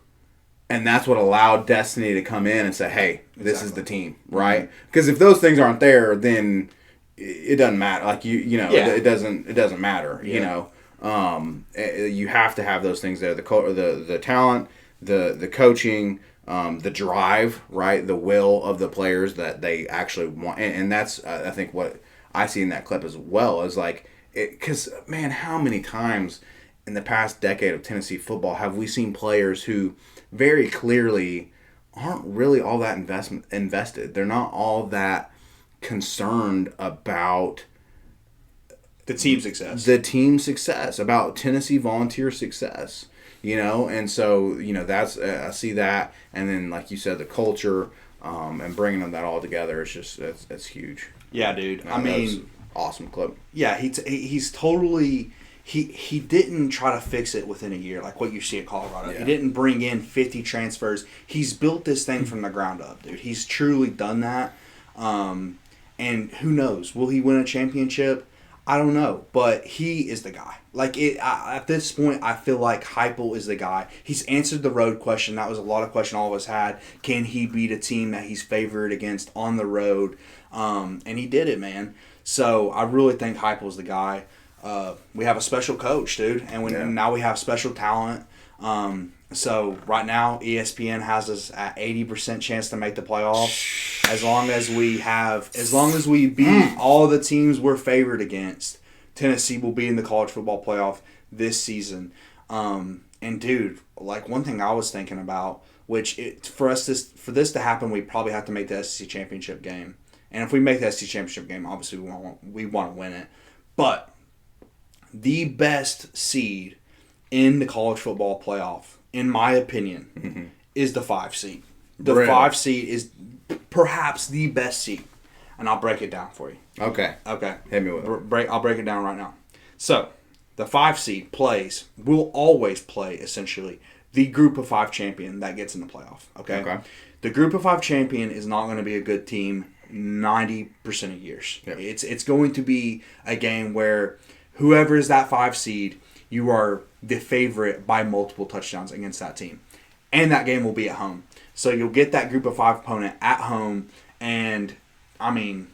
and that's what allowed destiny to come in and say, "Hey, this is the team," right? Because if those things aren't there, then it doesn't matter. Like it doesn't matter. Yeah. You have to have those things there: the talent, the coaching, the drive, right? The will of the players that they actually want, and that's I think what I see in that clip as well is like, because man, how many times in the past decade of Tennessee football have we seen players who very clearly aren't really all that invested? They're not all that concerned about The team success. About Tennessee Volunteer success, and so that's I see that, and then like you said, the culture, and bringing that all together is just it's huge. Yeah, dude. I mean, awesome clip. Yeah, he's totally. He didn't try to fix it within a year like what you see at Colorado. Yeah. He didn't bring in 50 transfers. He's built this thing from the ground up, dude. He's truly done that. And who knows? Will he win a championship? I don't know. But he is the guy. At this point, I feel like Heupel is the guy. He's answered the road question. That was a lot of question all of us had. Can he beat a team that he's favored against on the road? And he did it, man. So I really think Heupel's the guy. We have a special coach, dude, and now we have special talent. So right now, ESPN has us at 80% chance to make the playoffs. As long as we beat all the teams we're favored against, Tennessee will be in the college football playoff this season. And dude, like one thing I was thinking about, for this to happen, we probably have to make the SEC championship game. And if we make the SEC championship game, obviously we want to win it. But the best seed in the college football playoff, in my opinion, is the 5 seed. The Really? 5 seed is perhaps the best seed. And I'll break it down for you. Okay. Hit me with it. I'll break it down right now. So, the 5 seed will always play, essentially, the group of 5 champion that gets in the playoff. Okay? The group of 5 champion is not going to be a good team 90% of years. Yep. It's going to be a game where whoever is that 5 seed, you are the favorite by multiple touchdowns against that team. And that game will be at home. So you'll get that group of 5 opponent at home, and, I mean,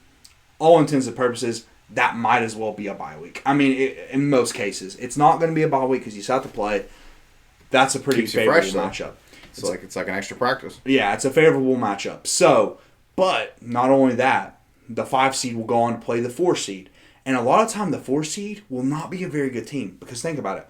all intents and purposes, that might as well be a bye week. I mean, in most cases. It's not going to be a bye week because you still have to play. That's a pretty Keeps you favorable fresh, though. matchup. It's like an extra practice. Yeah, it's a favorable matchup. So, but not only that, the 5 seed will go on to play the 4 seed. And a lot of time, the 4 seed will not be a very good team. Because think about it.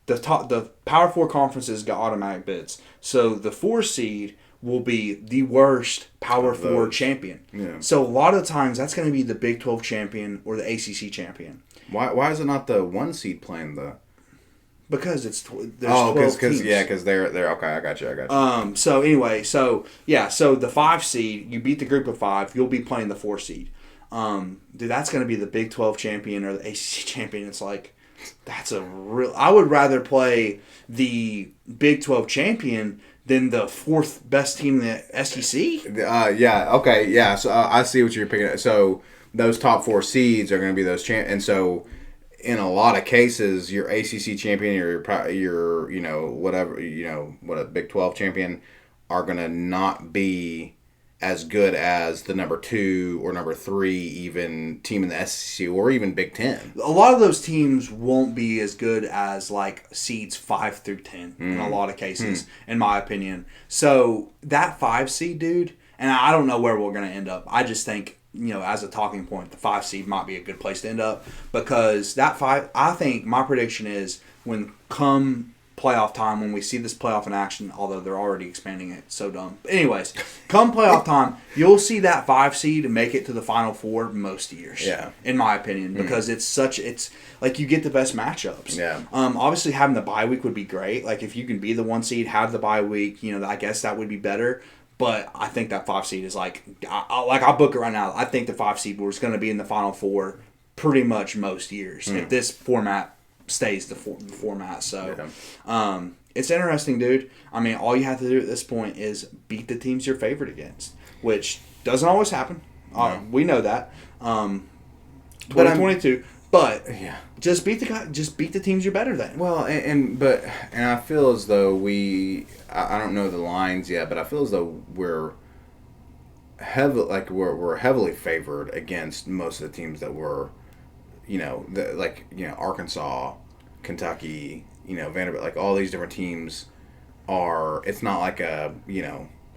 The Power 4 conferences got automatic bids. So the 4 seed will be the worst Power 4 champion. Yeah. So a lot of times, that's going to be the Big 12 champion or the ACC champion. Why is it not the 1 seed playing the... Because there's 12 teams. Because they're okay. I got you. So anyway, so the 5 seed, you beat the group of 5, you'll be playing the 4 seed. Dude, that's going to be the Big 12 champion or the ACC champion. It's like, that's a real... I would rather play the Big 12 champion than the 4th best team in the SEC. Okay. Yeah. So I see what you're picking up. So those top 4 seeds are going to be those and so in a lot of cases, your ACC champion or your whatever what a Big 12 champion are going to not be as good as the number 2 or number 3 even team in the SEC or even Big 10. A lot of those teams won't be as good as like seeds 5 through 10 in a lot of cases, in my opinion. So that 5 seed, dude, and I don't know where we're going to end up. I just think, as a talking point, the 5 seed might be a good place to end up because that 5, I think my prediction is when come playoff time, when we see this playoff in action, although they're already expanding it, so dumb. But anyways, come playoff time, you'll see that 5 seed make it to the Final Four most years. Yeah. In my opinion, because it's like you get the best matchups. Yeah. Obviously having the bye week would be great. Like if you can be the 1 seed, have the bye week, I guess that would be better. But I think that 5 seed is I'll book it right now. I think the 5 seed was going to be in the Final Four pretty much most years if this format stays the format. So it's interesting, dude. I mean, all you have to do at this point is beat the teams you're favored against, which doesn't always happen. No. We know that. 2022. But Yeah. just beat the teams you're better than. Well, and I feel as though I don't know the lines yet, but I feel as though we're heavily favored against most of the teams that were, Arkansas, Kentucky, Vanderbilt, like all these different teams are. It's not like a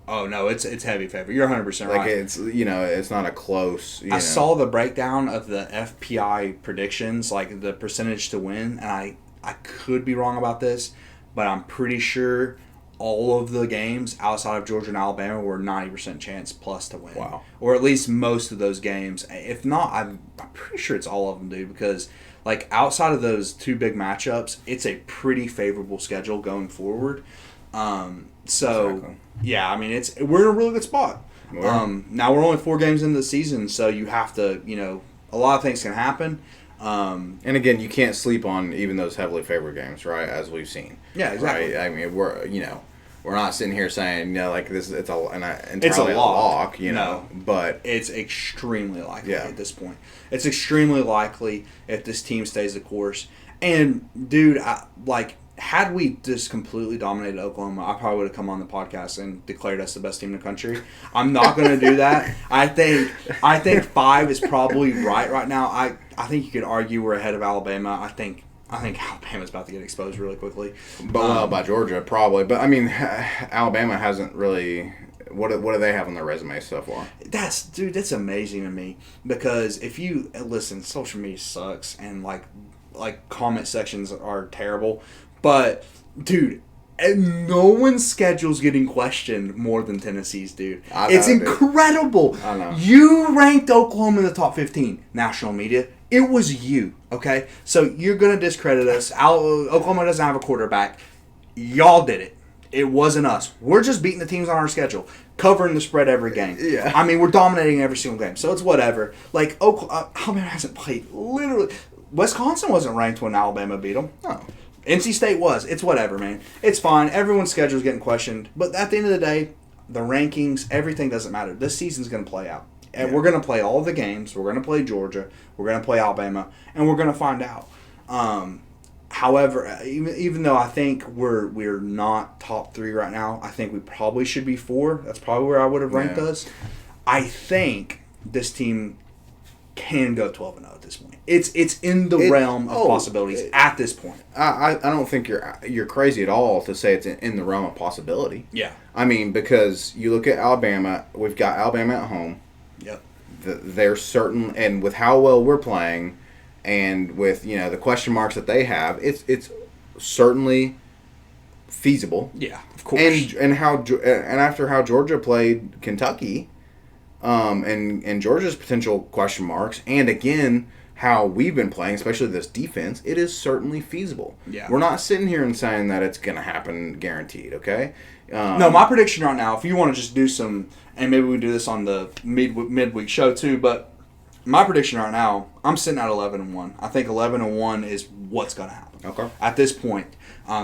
Oh no, it's heavy favor. You're 100% like right. it's not a close. I saw the breakdown of the FPI predictions, like the percentage to win, and I could be wrong about this, but I'm pretty sure all of the games outside of Georgia and Alabama were 90% chance plus to win. Wow. Or at least most of those games. If not, I'm pretty sure it's all of them, dude, because like outside of those two big matchups, it's a pretty favorable schedule going forward. Exactly. Yeah, I mean we're in a really good spot. Now we're only 4 games into the season, so you have to, a lot of things can happen. And again, you can't sleep on even those heavily favored games, right? As we've seen. Yeah, exactly. Right? I mean, we're not sitting here saying like this. It's entirely It's a a lock, No. But it's extremely likely Yeah. at this point. It's extremely likely if this team stays the course. And dude, had we just completely dominated Oklahoma, I probably would have come on the podcast and declared us the best team in the country. I'm not going to do that. I think 5 is probably right now. I think you could argue we're ahead of Alabama. I think Alabama's about to get exposed really quickly. But by Georgia, probably. But I mean, Alabama hasn't really. What do they have on their resume so far? That's amazing to me, because if you listen, social media sucks and like comment sections are terrible, but dude, no one's schedule's getting questioned more than Tennessee's, dude. It's incredible. I know. You ranked Oklahoma in the top 15. National media, it was you, okay? So you're going to discredit us. Oklahoma doesn't have a quarterback. Y'all did it. It wasn't us. We're just beating the teams on our schedule, covering the spread every game. Yeah. I mean, we're dominating every single game, so it's whatever. Like, Alabama hasn't played, literally. Wisconsin wasn't ranked when Alabama beat them. No. NC State was. It's whatever, man. It's fine. Everyone's schedule's getting questioned. But at the end of the day, the rankings, everything doesn't matter. This season's going to play out. And we're going to play all the games. We're going to play Georgia. We're going to play Alabama. And we're going to find out. However, even though I think we're not top 3 right now, I think we probably should be 4. That's probably where I would have ranked us. I think this team can go 12-0 at this point. It's in the realm of possibilities at this point. I don't think you're crazy at all to say it's in the realm of possibility. Yeah. I mean, because you look at Alabama, we've got Alabama at home. Yep. They're certain, and with how well we're playing, and with the question marks that they have, it's certainly feasible. Yeah, of course. And after how Georgia played Kentucky, and Georgia's potential question marks, and again how we've been playing, especially this defense, it is certainly feasible. Yeah. We're not sitting here and saying that it's going to happen guaranteed, okay? No, my prediction right now, if you want to just do some, and maybe we do this on the midweek show too, but my prediction right now, I'm sitting at 11-1. I think 11-1 is what's going to happen. Okay. At this point,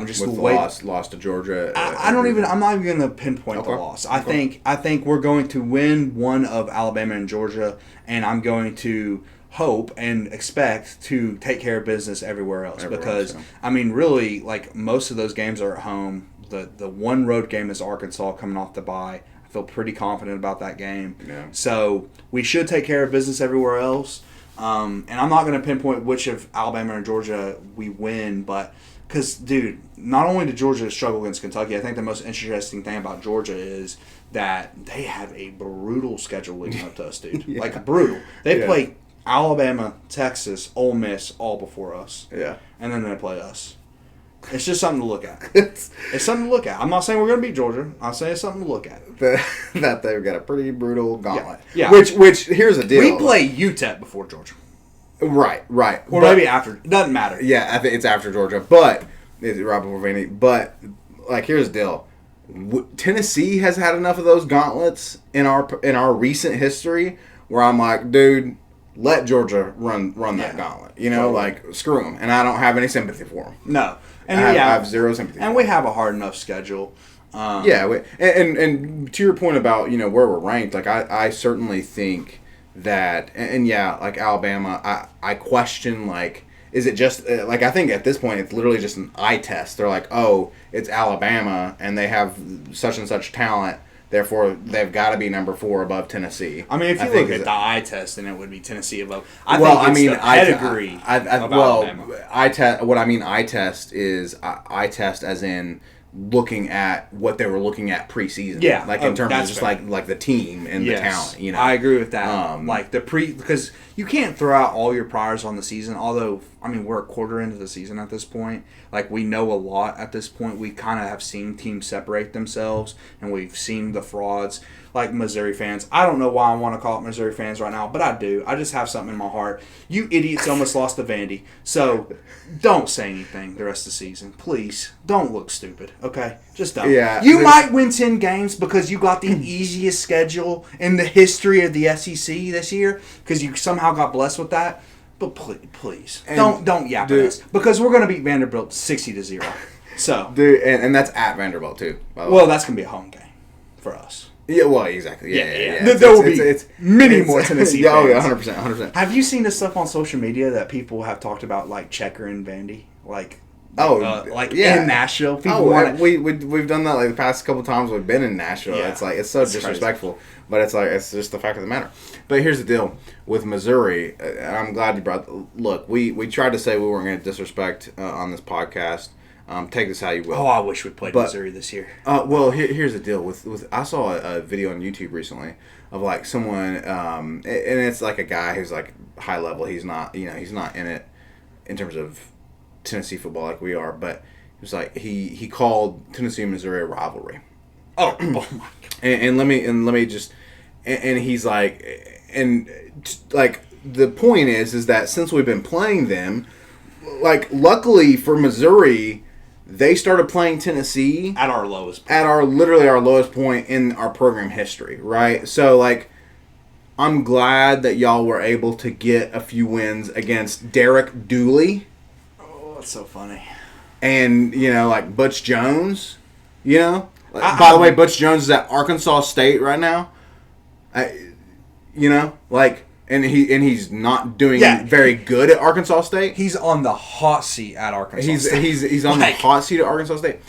just with the the way loss to Georgia. I'm not even going to pinpoint the loss. I think we're going to win one of Alabama and Georgia, and I'm going to hope and expect to take care of business everywhere else. Because I mean, really, like most of those games are at home. The one road game is Arkansas coming off the bye. I feel pretty confident about that game. Yeah. So we should take care of business everywhere else. And I'm not going to pinpoint which of Alabama and Georgia we win, but because, dude, not only did Georgia struggle against Kentucky, I think the most interesting thing about Georgia is that they have a brutal schedule leading up to us, dude. Yeah. Like, brutal. They play Alabama, Texas, Ole Miss all before us. Yeah. And then they play us. It's just something to look at. It's something to look at. I'm not saying we're going to beat Georgia. I'm saying it's something to look at. That they've got a pretty brutal gauntlet. Yeah. Which here's the deal. We play UTEP before Georgia. Right. Or maybe after. It doesn't matter. Yeah, I think it's after Georgia, but it's right before Vandy. But like, here's the deal: Tennessee has had enough of those gauntlets in our recent history where I'm like, dude, let Georgia run that gauntlet. Like screw them, and I don't have any sympathy for them. No, and I have zero sympathy. And we have a hard enough schedule. And to your point about where we're ranked, like I certainly think that, and yeah, like Alabama, I question, like, is it just, like, I think at this point it's literally just an eye test. They're like, oh, it's Alabama, and they have such and such talent, therefore they've got to be number 4 above Tennessee. I mean, if you look at the eye test, then it would be Tennessee above. I think it's the pedigree of Alabama. What I mean eye test is eye test as in looking at what they were looking at preseason. Yeah. Like in terms of just fair. like the team and the talent, you know. I agree with that. Like because you can't throw out all your priors on the season, although I mean we're a quarter into the season at this point. Like we know a lot at this point. We kind of have seen teams separate themselves and we've seen the frauds. Like Missouri fans. I don't know why I want to call it Missouri fans right now, but I do. I just have something in my heart. You idiots almost lost to Vandy. So don't say anything the rest of the season. Please. Don't look stupid. Okay? Just don't. Yeah, you might win 10 games because you got the easiest schedule in the history of the SEC this year because you somehow got blessed with that. But please. Don't yap at us. Because we're going to beat Vanderbilt 60-0. So. Dude, and that's at Vanderbilt too, by the way. Well, that's going to be a home game for us. Yeah, well, exactly. Yeah. There will be many more Tennessee fans. Oh, yeah, 100%. Have you seen this stuff on social media that people have talked about, like Checker and Vandy? Like in Nashville? People we've done that like the past couple times we've been in Nashville. Yeah. It's like, it's so disrespectful. Crazy. But it's like, it's just the fact of the matter. But here's the deal. With Missouri, and I'm glad you brought, look, we tried to say we weren't going to disrespect on this podcast. Take this how you will. Oh, I wish we played Missouri this year. Well, here's the deal. With I saw a video on YouTube recently of like someone, and it's like a guy who's like high level. He's not in it in terms of Tennessee football like we are. But it was like he called Tennessee and Missouri a rivalry. Oh my God. And let me just, and he's like, like the point is that since we've been playing them, like luckily for Missouri. They started playing Tennessee at our lowest point. At our lowest point in our program history, right? So, like, I'm glad that y'all were able to get a few wins against Derek Dooley. Oh, that's so funny. And, like Butch Jones, by the way, Butch Jones is at Arkansas State right now. And he's not doing very good at Arkansas State. He's on the hot seat at Arkansas State. He's on the hot seat at Arkansas State.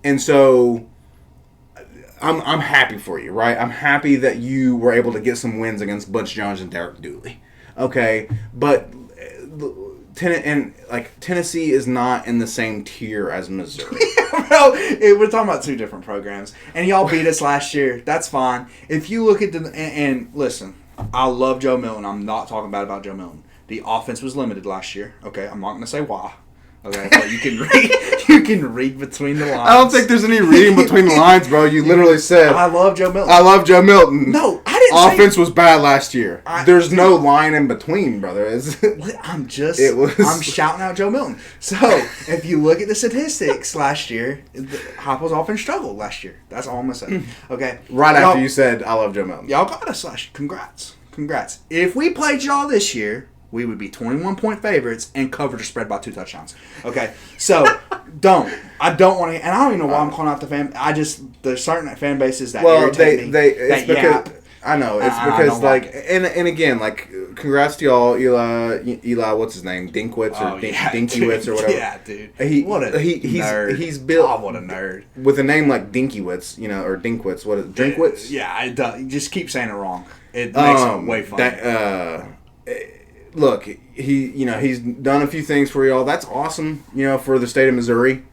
And so I'm happy for you, right? I'm happy that you were able to get some wins against Butch Jones and Derek Dooley. Okay, but Tennessee is not in the same tier as Missouri. Bro, we're talking about two different programs. And y'all beat us last year. That's fine. If you look at and listen, I love Joe Milton. I'm not talking bad about Joe Milton. The offense was limited last year. Okay, I'm not going to say why. Okay, but you can read between the lines. I don't think there's any reading between the lines, bro. You literally said I love Joe Milton. I love Joe Milton. No, I didn't. Offense was bad last year. There's no line in between, brother. I'm shouting out Joe Milton. So if you look at the statistics last year, Heupel's offense struggled last year. That's all I'm gonna say. Okay. Right after you said I love Joe Milton. Y'all got us last year. Congrats. If we played y'all this year, we would be 21-point favorites and covered the spread by 2 touchdowns. Okay, so I don't want to, and I don't even know why I'm calling out the fan. There's certain fan bases that irritate me. It's because I know it's because like, and again, like, congrats to y'all, Eli, what's his name, Dinkwitz or Dinkiewicz or whatever. Yeah, dude. He's nerd. He's built. Oh, what a nerd. With a name like Dinkiewicz, or Dinkwitz. What is it, Drinkwitz? Yeah, you just keep saying it wrong. It makes it way funny. Look, he's done a few things for y'all. That's awesome, for the state of Missouri,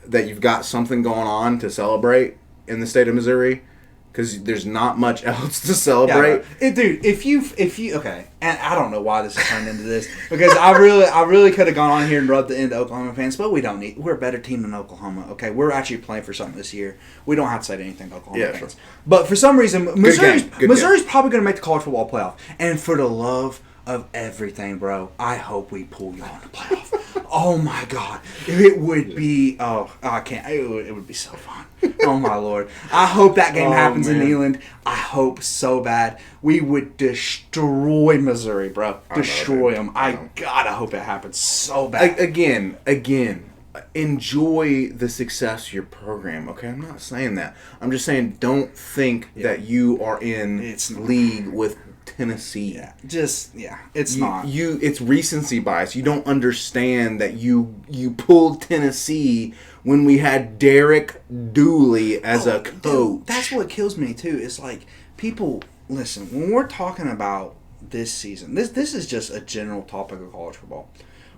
that you've got something going on to celebrate in the state of Missouri, because there's not much else to celebrate. Yeah, dude, if you okay, and I don't know why this has turned into this, because I really could have gone on here and rubbed it into Oklahoma fans, but we don't need. We're a better team than Oklahoma. Okay, we're actually playing for something this year. We don't have to say anything to Oklahoma fans. Sure. But for some reason, Missouri's probably going to make the college football playoff, and for the love of everything, bro, I hope we pull y'all in the playoff. Oh my God, it would be. Oh, I can't. It would be so fun. Oh my Lord, I hope that game happens in England. I hope so bad. We would destroy Missouri, bro. Destroy them. I hope it happens so bad. Again. Enjoy the success of your program, okay? I'm not saying that. I'm just saying don't think that you are in league with Tennessee. It's not. It's recency bias. You don't understand that you pulled Tennessee when we had Derek Dooley as a coach. Dude, that's what kills me too. It's like people listen when we're talking about this season. This is just a general topic of college football.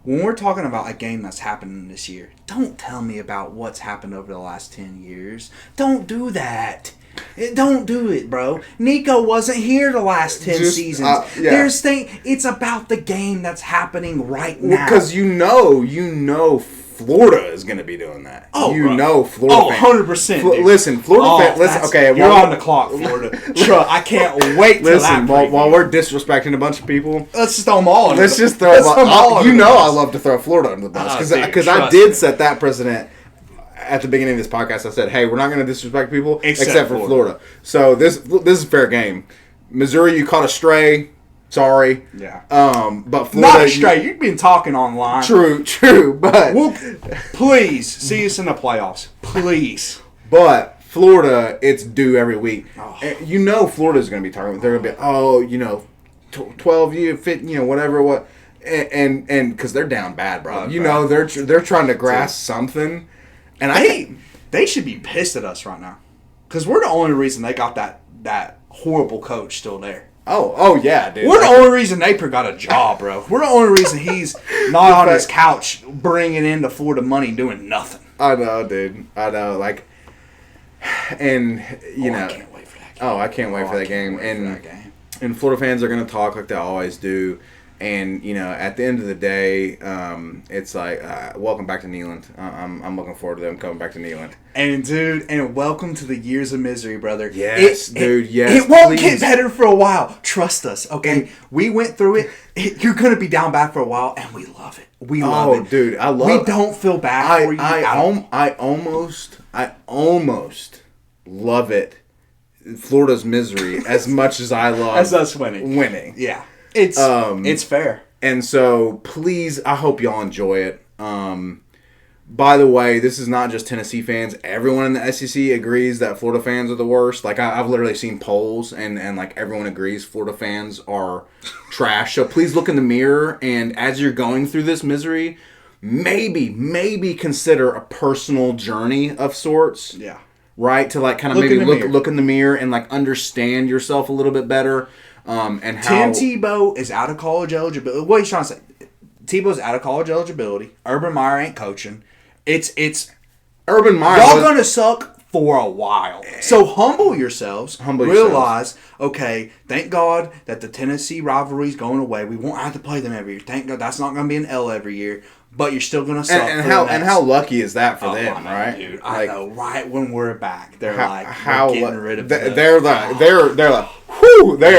When we're talking about a game that's happening this year, don't tell me about what's happened over the last 10 years. Don't do that. Don't do it, bro. Nico wasn't here the last 10 seasons. Yeah. It's about the game that's happening right now. Because you know Florida is going to be doing that. Florida fans. 100%. Listen, Florida fans. Listen, okay. You're on the clock, Florida. I can't wait till listen, while we're disrespecting a bunch of people. Let's just throw them all under Let's the just throw them all. under You the know bus. I love to throw Florida under the bus. Dude, Because I trust did me. set that precedent at the beginning of this podcast. I said, hey, we're not going to disrespect people except for Florida. So this is fair game. Missouri, you caught a stray. Sorry. Yeah. But Florida, Not straight. You've been talking online. True. But please see us in the playoffs. Please. But Florida, it's due every week. Oh. And you know Florida's going to be talking. They're going to be 12 year fit, whatever what, and because they're down bad, bro. They're trying to grasp something, and they should be pissed at us right now because we're the only reason they got that horrible coach still there. Oh yeah, dude. We're the only reason Napier got a job, bro. We're the only reason he's not on his couch bringing in the Florida money doing nothing. I know, dude. I know, and I can't wait for that game. Oh, I can't wait for that game. And Florida fans are going to talk like they always do. And, at the end of the day, it's like, welcome back to Neyland. I'm looking forward to them coming back to Neyland. And, dude, welcome to the years of misery, brother. Yes, dude, yes. It won't get better for a while. Trust us, okay? We went through it. You're going to be down bad for a while, and we love it. We love it. Oh, dude, I love it. We don't feel bad for you. I almost love it. Florida's misery as much as I love as us winning. Yeah. It's fair. And so, please, I hope y'all enjoy it. By the way, this is not just Tennessee fans. Everyone in the SEC agrees that Florida fans are the worst. Like, I've literally seen polls, and everyone agrees Florida fans are trash. So please look in the mirror, and as you're going through this misery, maybe consider a personal journey of sorts. Yeah. Right? To, kind of maybe look in the mirror and, understand yourself a little bit better. And how Tim Tebow is out of college eligibility. What are you trying to say? Tebow's out of college eligibility. Urban Meyer ain't coaching. It's Urban Meyer. Y'all gonna suck for a while. So humble yourselves. Realize, okay, thank God that the Tennessee rivalry is going away. We won't have to play them every year. Thank God that's not gonna be an L every year. But you're still gonna suck. And how lucky is that for them, right? Dude, I know. Right when we're back, they're we're getting rid of them. They're like, whew, they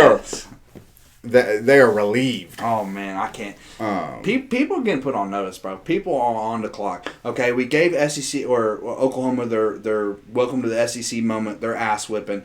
are relieved. Oh man, I can't. People are getting put on notice, bro. People are on the clock. Okay, we gave SEC or Oklahoma their welcome to the SEC moment, their ass whipping.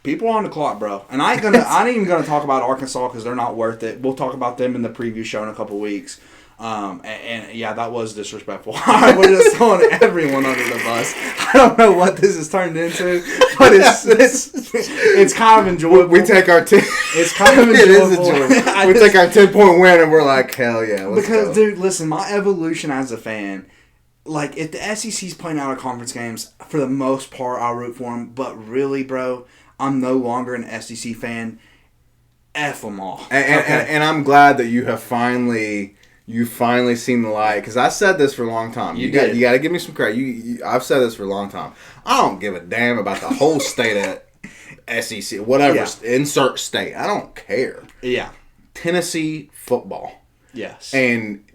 People are on the clock, bro. And I ain't even gonna talk about Arkansas because they're not worth it. We'll talk about them in the preview show in a couple weeks. And yeah, that was disrespectful. We're just throwing everyone under the bus. I don't know what this has turned into, but it's kind of enjoyable. We take our it's kind of enjoyable. It is enjoyable. We take our 10-point win and we're like, hell yeah, let's go. Dude, listen, my evolution as a fan, if the SEC's playing out of conference games, for the most part, I'll root for them. But really, bro, I'm no longer an SEC fan. F them all. And I'm glad that you have finally seen the light, because I said this for a long time. You got to give me some credit. I've said this for a long time. I don't give a damn about the whole state of SEC, whatever, insert state. I don't care. Yeah. Tennessee football. Yes. And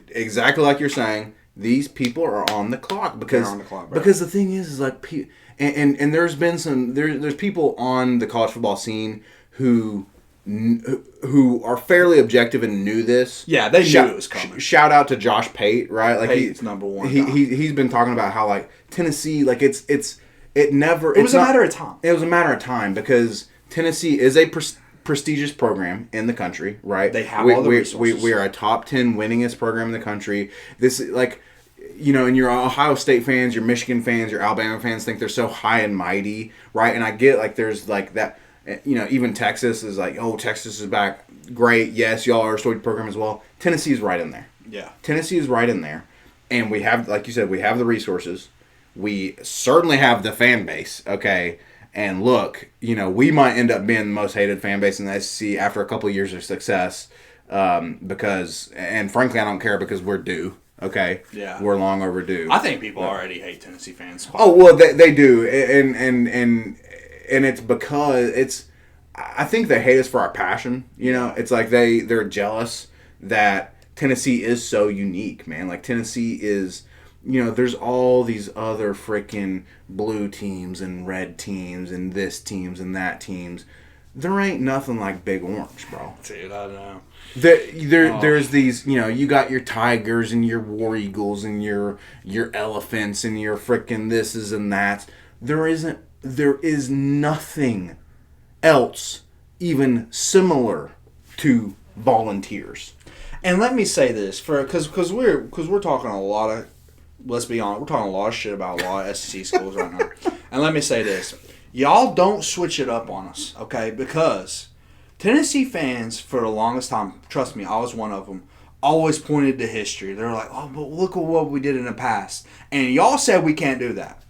exactly like you're saying, these people are on the clock because bro. Because the thing is and there's been there's people on the college football scene who are fairly objective and knew this. Yeah, they knew it was coming. Shout out to Josh Pate, right? Pate's number one. He's been talking about how Tennessee, it was a matter of time. It was a matter of time because Tennessee is a prestigious program in the country, right? They have all the resources. We are a top 10 winningest program in the country. This and your Ohio State fans, your Michigan fans, your Alabama fans think they're so high and mighty, right? And I get there's that. even Texas is like, oh, Texas is back. Great. Yes, y'all are a storied program as well. Tennessee is right in there. Yeah. Tennessee is right in there. And we have, like you said, we have the resources. We certainly have the fan base, okay? And look, we might end up being the most hated fan base in the SEC after a couple of years of success because, and frankly, I don't care because we're due, okay? Yeah. We're long overdue. I think people already hate Tennessee fans. Oh, well, they do. And it's because I think they hate us for our passion, It's like they're jealous that Tennessee is so unique, man. Like, Tennessee is... there's all these other freaking blue teams and red teams and this teams and that teams. There ain't nothing like Big Orange, bro. Dude, I know. There's these, you got your Tigers and your War Eagles and your Elephants and your freaking thises and that's. There is nothing else even similar to Volunteers. And let me say this, because we're talking a lot of... Let's be honest, we're talking a lot of shit about a lot of SEC schools right now. And let me say this. Y'all don't switch it up on us, okay? Because Tennessee fans, for the longest time, trust me, I was one of them, always pointed to history. They're like, oh, but look at what we did in the past. And y'all said we can't do that.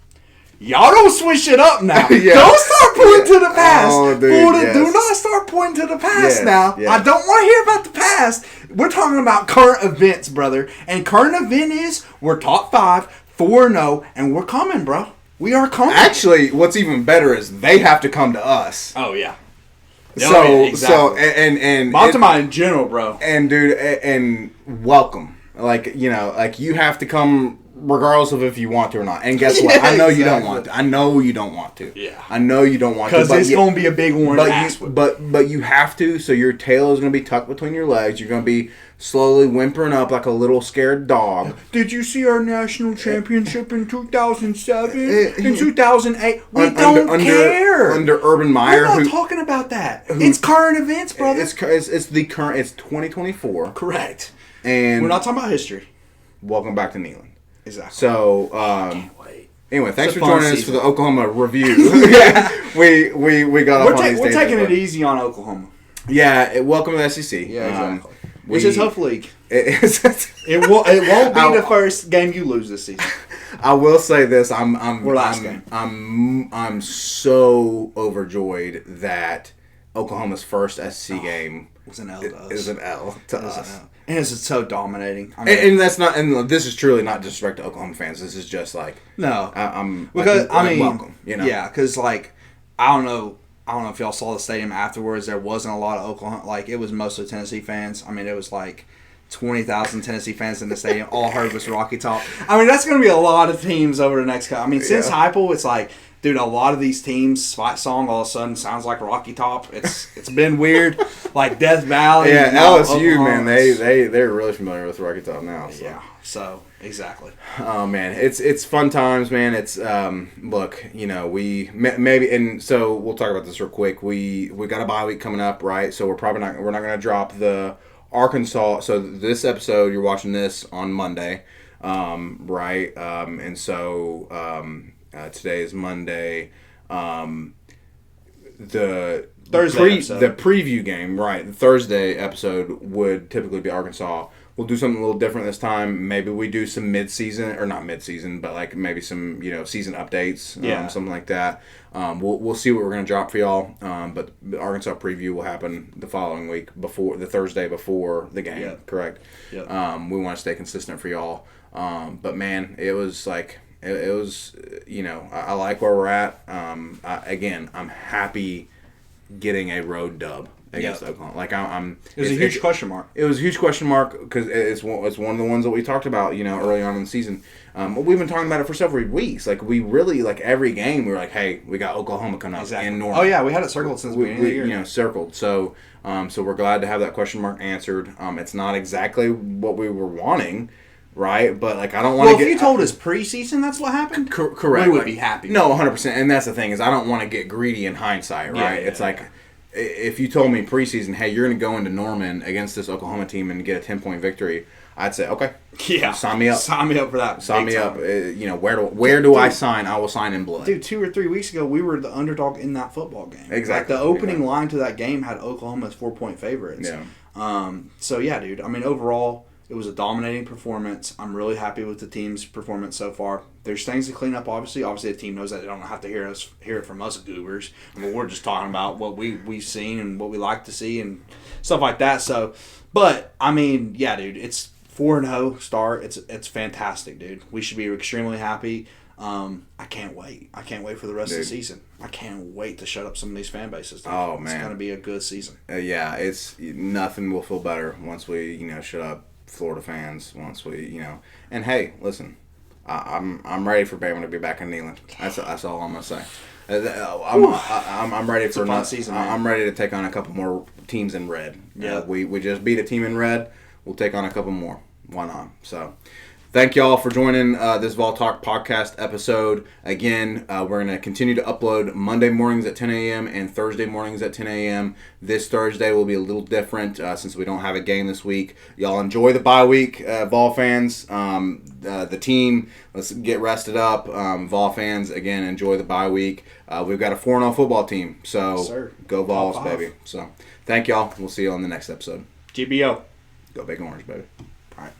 Y'all don't switch it up now. Yeah. Don't start pointing to the past. Oh, dude, Do not start pointing to the past now. Yes. I don't want to hear about the past. We're talking about current events, brother. And current event is we're top 5, 4-0, and we're coming, bro. We are coming. Actually, what's even better is they have to come to us. Oh, yeah. And Baltimore in general, bro. And dude, and welcome. Like, you have to come regardless of if you want to or not. And guess what? I know you don't want to. I know you don't want to. Yeah. I know you don't want to. Because it's going to be a big one. But you have to, so your tail is going to be tucked between your legs. You're going to be slowly whimpering up like a little scared dog. Did you see our national championship in 2007? In 2008? We don't care. Under Urban Meyer. We're not talking about that. It's current events, brother. It's the current. It's 2024. Correct. And we're not talking about history. Welcome back to Neyland. Exactly. So, I can't wait. Anyway, thanks for fun joining us season. for the Oklahoma review. We got off on these We're days taking before. it easy on Oklahoma. Yeah, welcome to the SEC. Yeah, exactly. Which is tough league. It won't be the first game you lose this season. I will say this: I'm so overjoyed that Oklahoma's first SEC game was an L to us. Is an L to us. And it's so dominating. I mean, and that's not. And this is truly not disrespect to Oklahoma fans. This is just like no. I'm because welcome. Yeah, because I don't know if y'all saw the stadium afterwards. There wasn't a lot of Oklahoma. Like, it was mostly Tennessee fans. I mean, it was like 20,000 Tennessee fans in the stadium. All heard was Rocky Top. I mean, that's going to be a lot of teams over the next. I mean, since Heupel, it's like, dude, a lot of these teams' fight song all of a sudden sounds like Rocky Top. It's been weird, like Death Valley. Yeah, LSU, man, Oklahoma. they're really familiar with Rocky Top now. So. Yeah, so exactly. Oh man, it's fun times, man. It's look, we maybe, and so we'll talk about this real quick. We got a bye week coming up, right? So we're not going to drop the Arkansas. So this episode, you're watching this on Monday, right? And so today is Monday. The preview game, right? The Thursday episode would typically be Arkansas. We'll do something a little different this time. Maybe we do some mid-season, or not mid-season, but like maybe some season updates, something like that. We'll see what we're gonna drop for y'all. But the Arkansas preview will happen the following week, before the Thursday before the game. Yep. Correct. Yep. We want to stay consistent for y'all. But man, it was like it was. I like where we're at. I'm happy getting a road dub against Oklahoma. Like it was a huge question mark. It was a huge question mark because it's one of the ones that we talked about, early on in the season. We've been talking about it for several weeks. Like, we really, like, every game we were like, hey, we got Oklahoma coming up in Norman. Oh yeah, we had it circled since the beginning of the year. Circled. So, so we're glad to have that question mark answered. It's not exactly what we were wanting. Right, but like I don't want to get. Well, if you told us preseason, that's what happened. Correct. We would be happy. No, 100%. And that's the thing is, I don't want to get greedy in hindsight. Right. Yeah, it's like if you told me preseason, hey, you're going to go into Norman against this Oklahoma team and get a 10-point victory, I'd say, okay. Yeah. Sign me up. Sign me up for that. Sign big me time. up. Where do I sign? I will sign in blood. Dude, 2 or 3 weeks ago, we were the underdog in that football game. Exactly. Like, the opening line to that game had Oklahoma as 4-point favorites. Yeah. So, yeah, dude. I mean, overall, it was a dominating performance. I'm really happy with the team's performance so far. There's things to clean up, obviously. Obviously, the team knows that they don't have to hear it from us goobers. I mean, we're just talking about what we've seen and what we like to see and stuff like that. So, but, I mean, yeah, dude, it's 4-0 start. It's fantastic, dude. We should be extremely happy. I can't wait. I can't wait for the rest of the season. I can't wait to shut up some of these fan bases, dude. Oh, man. It's going to be a good season. Yeah, it's nothing will feel better once we, shut up Florida fans. Once we, and hey, listen, I'm ready for Bama to be back in Neyland. That's all I'm gonna say. I'm ready for a fun season, man. I'm ready to take on a couple more teams in red. Yeah, we just beat a team in red. We'll take on a couple more. Why not? So. Thank y'all for joining this Vol Talk podcast episode. Again, we're going to continue to upload Monday mornings at 10 a.m. and Thursday mornings at 10 a.m. This Thursday will be a little different since we don't have a game this week. Y'all enjoy the bye week, Vol fans. The team, let's get rested up. Vol fans, again, enjoy the bye week. We've got a 4-0 football team, so go Vols, baby. So thank y'all. We'll see you on the next episode. GBO. Go Big Orange, baby.